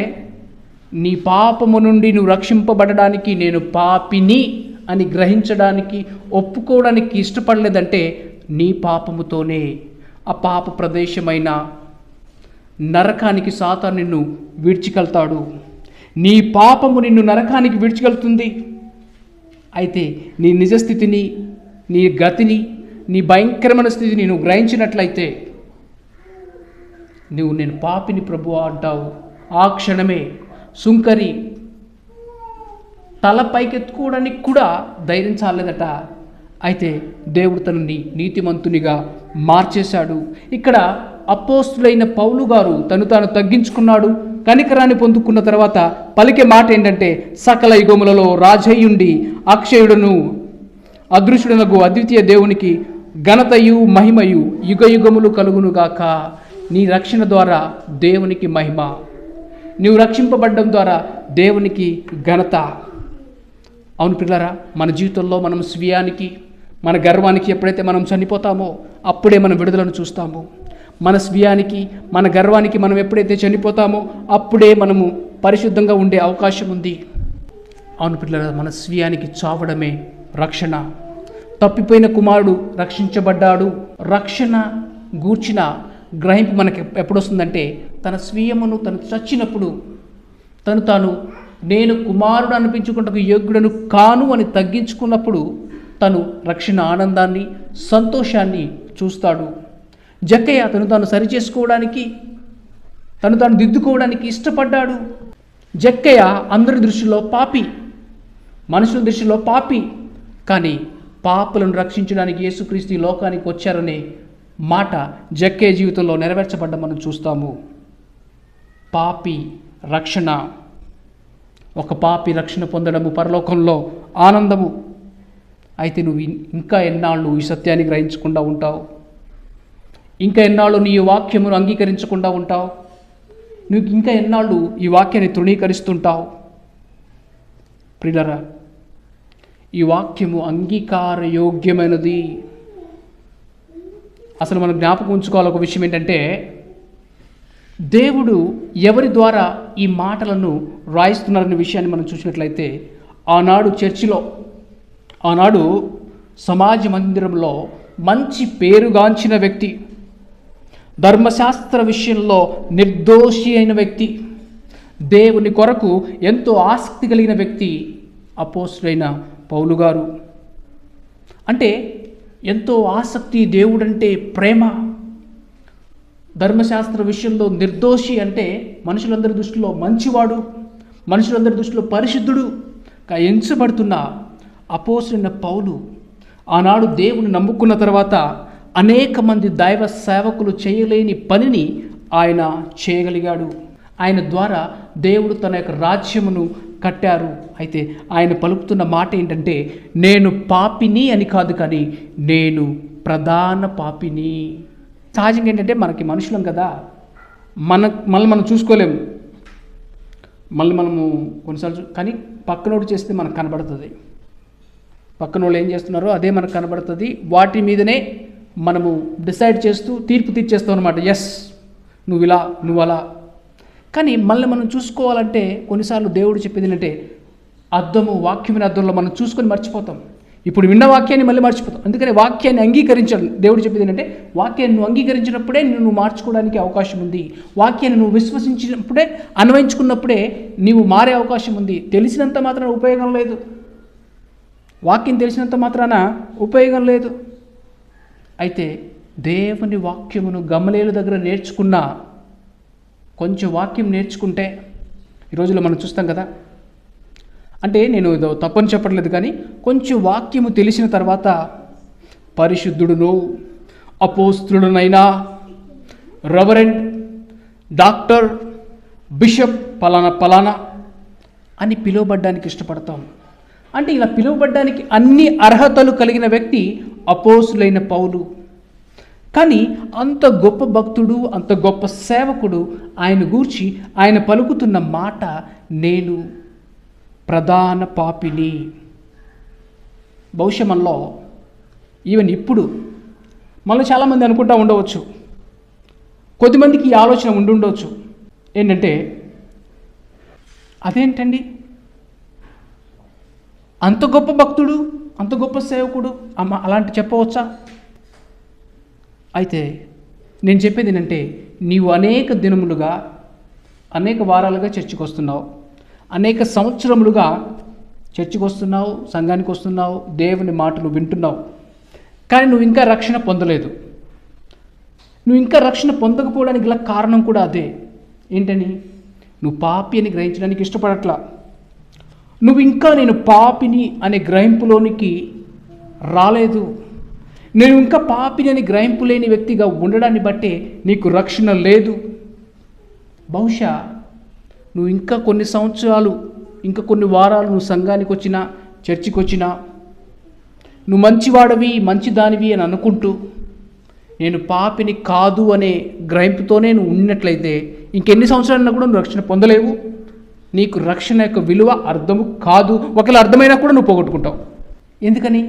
నీ పాపము నుండి నువ్వు రక్షింపబడడానికి నేను పాపిని అని గ్రహించడానికి ఒప్పుకోవడానికి ఇష్టపడలేదంటే నీ పాపముతోనే ఆ పాప ప్రదేశమైన నరకానికి సాతాను నిన్ను విడిచికెళ్తాడు. నీ పాపము నిన్ను నరకానికి విడిచికెళ్తుంది. అయితే నీ నిజస్థితిని, నీ గతిని, నీ భయంకరమైన స్థితిని నువ్వు గ్రహించినట్లయితే నువ్వు నేను పాపిని ప్రభువా అంటావు. ఆ క్షణమే సుంకరి తల పైకెత్తుకోవడానికి కూడా ధైర్యం చాలేదట. అయితే దేవుడు తనని నీతిమంతునిగా మార్చేశాడు. ఇక్కడ అపోస్తులైన పౌలు గారు తను తాను తగ్గించుకున్నాడు. కనికరాన్ని పొందుకున్న తర్వాత పలికే మాట ఏంటంటే సకల యుగములలో రాజయ్యుండి అక్షయుడును అదృశ్యుడనగు అద్వితీయ దేవునికి ఘనతయు మహిమయు యుగయుగములు కలుగునుగాక. నీ రక్షణ ద్వారా దేవునికి మహిమ, నీవు రక్షింపబడడం ద్వారా దేవునికి ఘనత. అవును పిల్లరా, మన జీవితంలో మనం స్వీయానికి, మన గర్వానికి ఎప్పుడైతే మనం చనిపోతామో అప్పుడే మనం విడుదలను చూస్తాము. మన స్వీయానికి, మన గర్వానికి మనం ఎప్పుడైతే చనిపోతామో అప్పుడే మనము పరిశుద్ధంగా ఉండే అవకాశం ఉంది. అవును పిల్లరా, మన స్వీయానికి చావడమే రక్షణ. తప్పిపోయిన కుమారుడు రక్షించబడ్డాడు. రక్షణ గూర్చిన గ్రహింపు మనకి ఎప్పుడు వస్తుందంటే తన స్వీయమును తను చచ్చినప్పుడు, తాను నేను కుమారుడు అనిపించుకుంటకు యోగ్యుడను కాను అని తగ్గించుకున్నప్పుడు తను రక్షణ ఆనందాన్ని, సంతోషాన్ని చూస్తాడు. జక్కయ్య తాను సరిచేసుకోవడానికి, తాను దిద్దుకోవడానికి ఇష్టపడ్డాడు. జక్కయ్య అందరి దృష్టిలో పాపి, మనుషుల దృష్టిలో పాపి. కానీ పాపులను రక్షించడానికి యేసుక్రీస్తు లోకానికి వచ్చారనే మాట జక్కయ్య జీవితంలో నెరవేర్చబడ్డం మనం చూస్తాము. పాపి రక్షణ, ఒక పాపి రక్షణ పొందడము పరలోకంలో ఆనందము. అయితే నువ్వు ఇంకా ఎన్నాళ్ళు ఈ సత్యాన్ని గ్రహించకుండా ఉంటావు? ఇంకా ఎన్నాళ్ళు నీ వాక్యమును అంగీకరించకుండా ఉంటావు? నువ్వు ఇంకా ఎన్నాళ్ళు ఈ వాక్యాన్ని తృణీకరిస్తుంటావు? ప్రియులరా, ఈ వాక్యము అంగీకారయోగ్యమైనది. అసలు మనం జ్ఞాపకం ఉంచుకోవాలి ఒక విషయం ఏంటంటే దేవుడు ఎవరి ద్వారా ఈ మాటలను రాయిస్తున్నారనే విషయాన్ని మనం చూసినట్లయితే ఆనాడు చర్చిలో, ఆనాడు సమాజ మందిరంలో మంచి పేరుగాంచిన వ్యక్తి, ధర్మశాస్త్ర విషయంలో నిర్దోషి అయిన వ్యక్తి, దేవుని కొరకు ఎంతో ఆసక్తి కలిగిన వ్యక్తి అపోస్తలుడైన పౌలు గారు. అంటే ఎంతో ఆసక్తి, దేవుడంటే ప్రేమ. ధర్మశాస్త్ర విషయంలో నిర్దోషి అంటే మనుషులందరి దృష్టిలో మంచివాడు, మనుషులందరి దృష్టిలో పరిశుద్ధుడు ఎంచబడుతున్న అపోస్తలుడైన పౌలు ఆనాడు దేవుని నమ్ముకున్న తర్వాత అనేక మంది దైవ సేవకులు చేయలేని పనిని ఆయన చేయగలిగాడు. ఆయన ద్వారా దేవుడు తన యొక్క రాజ్యమును కట్టారు. అయితే ఆయన పలుకుతున్న మాట ఏంటంటే, నేను పాపిని అని కాదు, కానీ నేను ప్రధాన పాపిని. సహజంగా ఏంటంటే మనకి మనుషులం కదా, మళ్ళీ మనం చూసుకోలేము, మళ్ళీ మనము కొన్నిసార్లు కానీ పక్కనోడు చేస్తే మనకు కనబడుతుంది, పక్కన వాళ్ళు ఏం చేస్తున్నారో అదే మనకు కనబడుతుంది. వాటి మీదనే మనము డిసైడ్ చేస్తూ తీర్పు తీర్చేస్తాం అనమాట. ఎస్, నువ్వు ఇలా, నువ్వు అలా. కానీ మళ్ళీ మనం చూసుకోవాలంటే కొన్నిసార్లు దేవుడు చెప్పేది ఏంటంటే, వాక్యమైన అద్దంలో మనం చూసుకొని మర్చిపోతాం. ఇప్పుడు విన్న వాక్యాన్ని మళ్ళీ మర్చిపోతాం. అందుకని వాక్యాన్ని అంగీకరించాలి. దేవుడు చెప్పేది ఏంటంటే, వాక్యాన్ని నువ్వు అంగీకరించినప్పుడే నువ్వు మార్చుకోవడానికి అవకాశం ఉంది. వాక్యాన్ని నువ్వు విశ్వసించినప్పుడే, అన్వయించుకున్నప్పుడే నీవు మారే అవకాశం ఉంది. తెలిసినంత మాత్రాన ఉపయోగం లేదు, వాక్యం తెలిసినంత మాత్రాన ఉపయోగం లేదు. అయితే దేవుని వాక్యమును గమలీయేలు దగ్గర నేర్చుకున్న కొంచెం వాక్యం నేర్చుకుంటే, ఈ రోజుల్లో మనం చూస్తాం కదా, అంటే నేను ఏదో తప్పని చెప్పట్లేదు, కానీ కొంచెం వాక్యము తెలిసిన తర్వాత పరిశుద్ధుడును, అపోస్తలుడనైనా, రెవరెండ్, డాక్టర్, బిషప్ పలానా అని పిలువబడ్డానికి ఇష్టపడతాం. అంటే ఇలా పిలువబడ్డానికి అన్ని అర్హతలు కలిగిన వ్యక్తి అపోస్తలుడైన పౌలు. కానీ అంత గొప్ప భక్తుడు, అంత గొప్ప సేవకుడు, ఆయన గూర్చి ఆయన పలుకుతున్న మాట, నేను ప్రధాన పాపిని. బహుశా మనలో ఈవెన్ ఇప్పుడు మనలో చాలామంది అనుకుంటూ ఉండవచ్చు, కొద్దిమందికి ఈ ఆలోచన ఉండొచ్చు, ఏంటంటే అదేంటండి అంత గొప్ప భక్తుడు, అంత గొప్ప సేవకుడు అలాంటి చెప్పవచ్చా? అయితే నేను చెప్పేది ఏంటంటే, నీవు అనేక దినములుగా, అనేక వారాలుగా చర్చికి వస్తున్నావు, అనేక సంవత్సరములుగా చర్చికి వస్తున్నావు, సంఘానికి వస్తున్నావు, దేవుని మాటలు వింటున్నావు, కానీ నువ్వు ఇంకా రక్షణ పొందలేదు. నువ్వు ఇంకా రక్షణ పొందకపోవడానికి గల కారణం కూడా అదే. ఏంటని? నువ్వు పాపి అని గ్రహించడానికి ఇష్టపడట్లా. నువ్వు ఇంకా నేను పాపిని అనే గ్రహింపులోనికి రాలేదు. నేను ఇంకా పాపిని అని గ్రహింపు లేని వ్యక్తిగా ఉండడాన్ని బట్టే నీకు రక్షణ లేదు. బహుశా నువ్వు ఇంకా కొన్ని సంవత్సరాలు, ఇంకా కొన్ని వారాలు నువ్వు సంఘానికి వచ్చినా, చర్చికి వచ్చినా, నువ్వు మంచివాడివి, మంచిదానివి అని అనుకుంటూ నేను పాపిని కాదు అనే గ్రహింపుతోనే నువ్వు ఉన్నట్లయితే ఇంకెన్ని సంవత్సరాలన్నా కూడా నువ్వు రక్షణ పొందలేవు. నీకు రక్షణ యొక్క విలువ అర్థము కాదు. ఒకవేళ అర్థమైనా కూడా నువ్వు పోగొట్టుకుంటావు. ఎందుకని?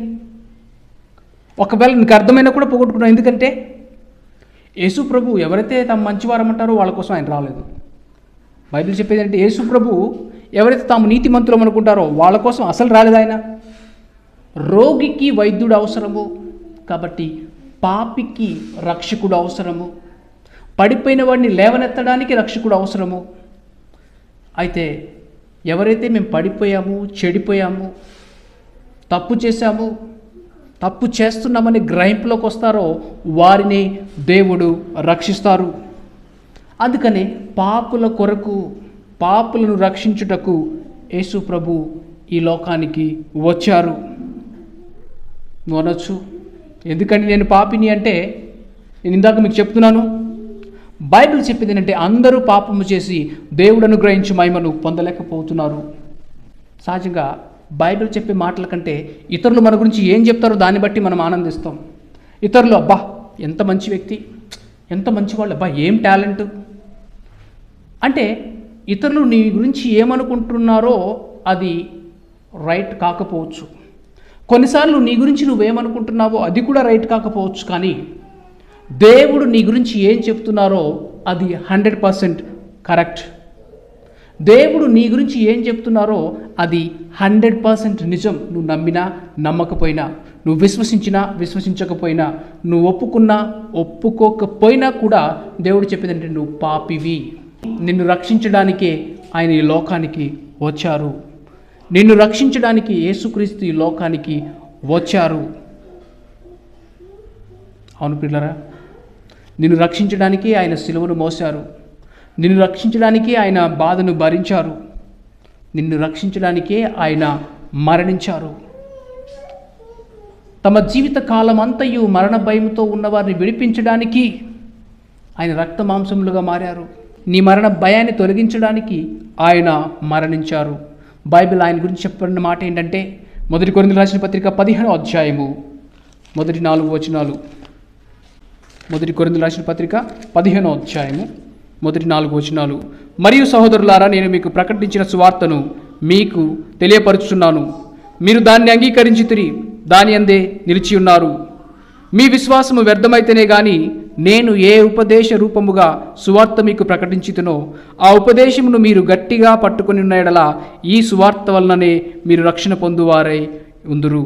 ఒకవేళ నీకు అర్థమైనా కూడా పోగొట్టుకుంటావు. ఎందుకంటే యేసు ప్రభు ఎవరైతే తమ మంచివారమంటారో వాళ్ళ కోసం ఆయన రాలేదు. బైబిల్ చెప్పేది అంటే, యేసు ప్రభు ఎవరైతే తాము నీతిమంతులం అనుకుంటారో వాళ్ళ కోసం అసలు రాలేదు ఆయన. రోగికి వైద్యుడు అవసరము, కాబట్టి పాపికి రక్షకుడు అవసరము, పడిపోయిన వాడిని లేవనెత్తడానికి రక్షకుడు అవసరము. అయితే ఎవరైతే మేము పడిపోయాము, చెడిపోయాము, తప్పు చేశాము, తప్పు చేస్తున్నామని గ్రహింపులోకి వస్తారో వారిని దేవుడు రక్షిస్తారు. అందుకని పాపుల కొరకు, పాపులను రక్షించుటకు యేసు ప్రభు ఈ లోకానికి వచ్చారు. నువ్వు అనొచ్చు, ఎందుకంటే నేను పాపిని అంటే, నేను ఇందాక మీకు చెప్తున్నాను, బైబిల్ చెప్పేది ఏంటంటే అందరూ పాపము చేసి దేవుడు అనుగ్రహించి మహిమను పొందలేకపోతున్నారు. సహజంగా బైబిల్ చెప్పే మాటల కంటే ఇతరులు మన గురించి ఏం చెప్తారో దాన్ని బట్టి మనం ఆనందిస్తాం. ఇతరులు, అబ్బా ఎంత మంచి వ్యక్తి, ఎంత మంచివాళ్ళు, అబ్బా ఏం టాలెంట్ అంటే, ఇతరులు నీ గురించి ఏమనుకుంటున్నారో అది రైట్ కాకపోవచ్చు. కొన్నిసార్లు నీ గురించి నువ్వేమనుకుంటున్నావో అది కూడా రైట్ కాకపోవచ్చు. కానీ దేవుడు నీ గురించి ఏం చెప్తున్నారో అది 100% కరెక్ట్. దేవుడు నీ గురించి ఏం చెప్తున్నారో అది 100% నిజం. నువ్వు నమ్మినా నమ్మకపోయినా, నువ్వు విశ్వసించినా విశ్వసించకపోయినా, నువ్వు ఒప్పుకున్నా ఒప్పుకోకపోయినా కూడా దేవుడు చెప్పేదంటే నువ్వు పాపివి. నిన్ను రక్షించడానికే ఆయన ఈ లోకానికి వచ్చారు. నిన్ను రక్షించడానికి యేసుక్రీస్తు ఈ లోకానికి వచ్చారు. అవును పిల్లరా, నిన్ను రక్షించడానికి ఆయన సిలువను మోశారు. నిన్ను రక్షించడానికి ఆయన బాధను భరించారు. నిన్ను రక్షించడానికే ఆయన మరణించారు. తమ జీవిత కాలం అంతయు మరణ భయంతో ఉన్నవారిని విడిపించడానికి ఆయన రక్త మాంసములుగా మారారు. నీ మరణ భయాన్ని తొలగించడానికి ఆయన మరణించారు. బైబిల్ ఆయన గురించి చెప్పబడిన మాట ఏంటంటే, 1 కొరింథీయులకు రాసిన పత్రిక 15వ అధ్యాయము మొదటి 4 వచనాలు. 1 కొరింథీయులకు రాసిన పత్రిక 15వ అధ్యాయము మొదటి 4 వచనాలు. మరియు సహోదరులారా, నేను మీకు ప్రకటించిన సువార్తను మీకు తెలియపరుచుచున్నాను. మీరు దాన్ని అంగీకరించితిరి, దాని అందే నిలిచి ఉన్నారు. మీ విశ్వాసము వ్యర్థమైతేనే గాని నేను ఏ ఉపదేశ రూపముగా సువార్త మీకు ప్రకటించుతునో ఆ ఉపదేశమును మీరు గట్టిగా పట్టుకుని ఉన్న యెడల ఈ సువార్త వలననే మీరు రక్షణ పొందువారై ఉందురు.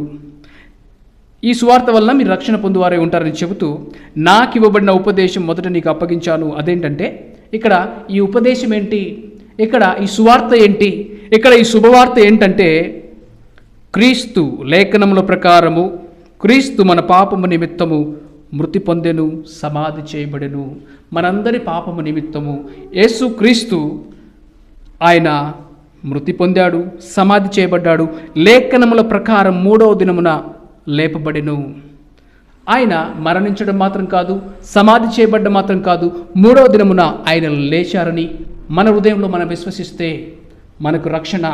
ఈ సువార్త వలన మీరు రక్షణ పొందువారై ఉంటారని చెబుతూ, నాకు ఇవ్వబడిన ఉపదేశం మొదట నీకు అప్పగించాను. అదేంటంటే, ఇక్కడ ఈ ఉపదేశం ఏంటి, ఇక్కడ ఈ సువార్త ఏంటి, ఇక్కడ ఈ శుభవార్త ఏంటంటే, క్రీస్తు లేఖనముల ప్రకారము క్రీస్తు మన పాపము నిమిత్తము మృతి పొందెను, సమాధి చేయబడెను. మనందరి పాపము నిమిత్తము యేసు క్రీస్తు ఆయన మృతి పొందాడు, సమాధి చేయబడ్డాడు. లేఖనముల ప్రకారం 3వ దినమున లేపబడెను. ఆయన మరణించడం మాత్రం కాదు, సమాధి చేయబడ్డం మాత్రం కాదు, 3వ దినమున ఆయన లేచారని మన హృదయంలో మనం విశ్వసిస్తే మనకు రక్షణ.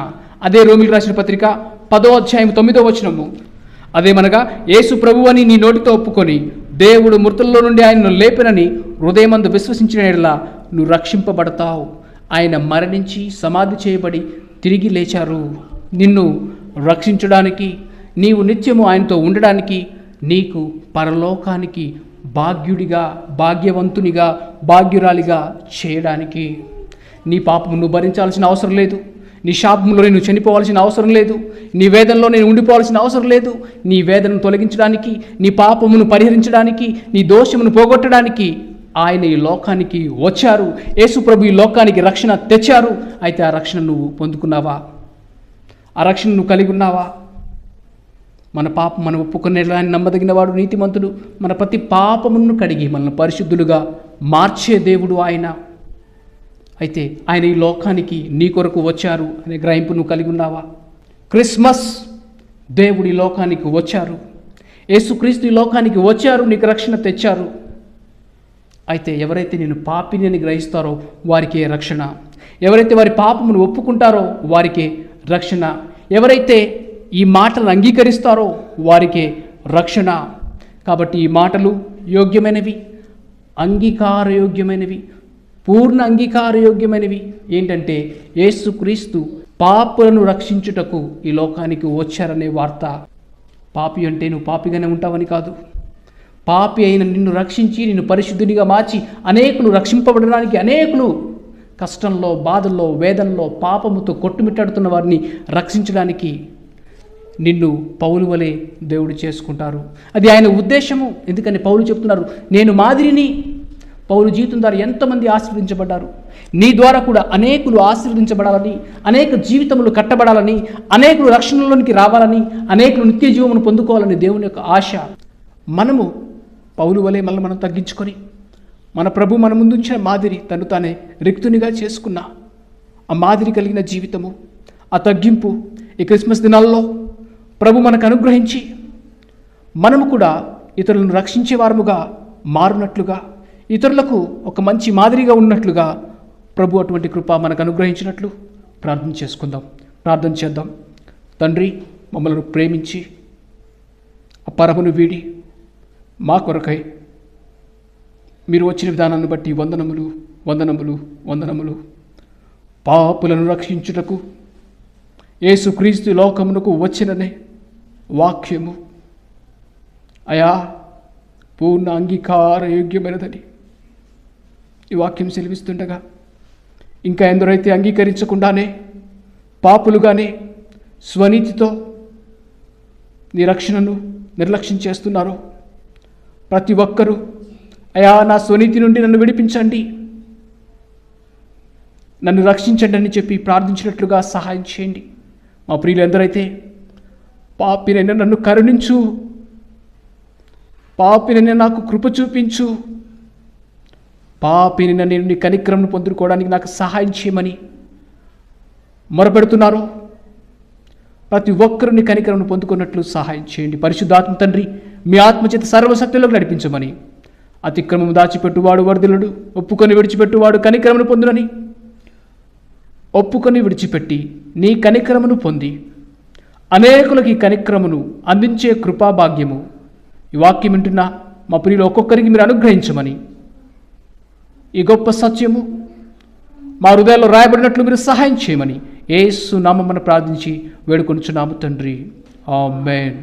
అదే రోమీయులకు రాసిన పత్రిక 10వ అధ్యాయం 9వ వచనము. అదేమనగా, యేసు ప్రభువు అని నీ నోటితో ఒప్పుకొని దేవుడు మృతుల్లో నుండి ఆయనను లేపెనని హృదయమందు విశ్వసించిన యెడల నువ్వు రక్షింపబడతావు. ఆయన మరణించి సమాధి చేయబడి తిరిగి లేచారు. నిన్ను రక్షించడానికి, నీవు నిత్యము ఆయనతో ఉండడానికి, నీకు పరలోకానికి భాగ్యుడిగా, భాగ్యవంతునిగా, భాగ్యురాలిగా చేయడానికి. నీ పాపము నువ్వు భరించాల్సిన అవసరం లేదు. నీ శాపంలో నేను చనిపోవాల్సిన అవసరం లేదు. నీ వేదనలో నేను ఉండిపోవాల్సిన అవసరం లేదు. నీ వేదనను తొలగించడానికి, నీ పాపమును పరిహరించడానికి, నీ దోషమును పోగొట్టడానికి ఆయన ఈ లోకానికి వచ్చారు. యేసు ప్రభు ఈ లోకానికి రక్షణ తెచ్చారు. అయితే ఆ రక్షణ నువ్వు పొందుకున్నావా? ఆ రక్షణ నువ్వు కలిగి ఉన్నావా? మన పాపం మనం ఒప్పుకునేలా నమ్మదగిన వాడు, నీతిమంతుడు. మన ప్రతి పాపమును కడిగి మనల్ని పరిశుద్ధులుగా మార్చే దేవుడు ఆయన. అయితే ఆయన ఈ లోకానికి నీ కొరకు వచ్చారు అనే గ్రహింపు నువ్వు కలిగి ఉన్నావా? క్రిస్మస్, దేవుడు ఈ లోకానికి వచ్చారు, యేసుక్రీస్తు ఈ లోకానికి వచ్చారు, నీకు రక్షణ తెచ్చారు. అయితే ఎవరైతే నేను పాపిని అని గ్రహిస్తారో వారికే రక్షణ. ఎవరైతే వారి పాపమును ఒప్పుకుంటారో వారికే రక్షణ. ఎవరైతే ఈ మాటలను అంగీకరిస్తారో వారికే రక్షణ. కాబట్టి ఈ మాటలు యోగ్యమైనవి, అంగీకారయోగ్యమైనవి, పూర్ణ అంగీకారయోగ్యమైనవి. ఏంటంటే, యేసుక్రీస్తు పాపులను రక్షించుటకు ఈ లోకానికి వచ్చారనే వార్త. పాపి అంటే నువ్వు పాపిగానే ఉంటావని కాదు. పాపి అయిన నిన్ను రక్షించి, నిన్ను పరిశుద్ధునిగా మార్చి, అనేకులు రక్షింపబడడానికి, అనేకులు కష్టంలో, బాధల్లో, వేదనలో, పాపముతో కొట్టుమిట్టాడుతున్న వారిని రక్షించడానికి నిన్ను పౌలు వలె దేవుడు చేసుకుంటారు. అది ఆయన ఉద్దేశము. ఎందుకని పౌలు చెప్తున్నారు, నేను మాదిరిని. పౌలు జీవితం ద్వారా ఎంతమంది ఆశీర్వదించబడ్డారు. నీ ద్వారా కూడా అనేకులు ఆశీర్వదించబడాలని, అనేక జీవితములు కట్టబడాలని, అనేకులు రక్షణలోనికి రావాలని, అనేకులు నిత్య జీవమును పొందుకోవాలని దేవుని యొక్క ఆశ. మనము పౌలు వలె మనం తగ్గించుకొని, మన ప్రభు మన ముందుంచిన మాదిరి తను తానే రిక్తునిగా చేసుకున్న ఆ మాదిరి కలిగిన జీవితము, ఆ తగ్గింపు ఈ క్రిస్మస్ దినాల్లో ప్రభు మనకు అనుగ్రహించి, మనము కూడా ఇతరులను రక్షించే వారముగా మారునట్లుగా, ఇతరులకు ఒక మంచి మాదిరిగా ఉన్నట్లుగా ప్రభు అటువంటి కృప మనకు అనుగ్రహించినట్లు ప్రార్థన చేసుకుందాం. ప్రార్థన చేద్దాం. తండ్రి, మమ్మల్ని ప్రేమించి ఆ పరమును వీడి మా కొరకై మీరు వచ్చిన విధానాన్ని బట్టి వందనములు, వందనములు, వందనములు. పాపులను రక్షించుటకు యేసుక్రీస్తు లోకమునకు వచ్చిననే వాక్యము అయా పూర్ణ అంగీకారయోగ్యమైనదని ఈ వాక్యం సెలవిస్తుండగా, ఇంకా ఎందరైతే అంగీకరించకుండానే పాపులుగానే స్వనీతితో నీ రక్షణను నిర్లక్ష్యం చేస్తున్నారో ప్రతి ఒక్కరూ అయా నా స్వనీతి నుండి నన్ను విడిపించండి, నన్ను రక్షించండి అని చెప్పి ప్రార్థించినట్లుగా సహాయం చేయండి. మా ప్రియులు ఎందరైతే పాపినైనా నన్ను కరుణించు, పాపినైనా నాకు కృప చూపించు, పాపిని నేను నీ కనికరంను పొందుకోవడానికి నాకు సహాయం చేయమని మొరపెడుతున్నారు. ప్రతి ఒక్కరు నీ కనికరంను పొందుకున్నట్లు సహాయం చేయండి. పరిశుద్ధాత్మ తండ్రి, మీ ఆత్మచేత సర్వశక్తులకు నడిపించమని. అతిక్రమం దాచిపెట్టువాడు వర్ధిల్లుడు, ఒప్పుకొని విడిచిపెట్టువాడు కనికరమును పొందునని. ఒప్పుకొని విడిచిపెట్టి నీ కనికరమును పొంది అనేకులకి ఈ కనికరమును అందించే కృపాభాగ్యము ఈ వాక్యం వింటున్న మా ప్రియులు ఒక్కొక్కరికి మీరు అనుగ్రహించమని, ఈ గొప్ప సత్యము మా హృదయాల్లో రాయబడినట్లు మీరు సహాయం చేయమని యేసు నామమున ప్రార్థించి వేడుకొనుచున్నాము తండ్రి. ఆమేన్.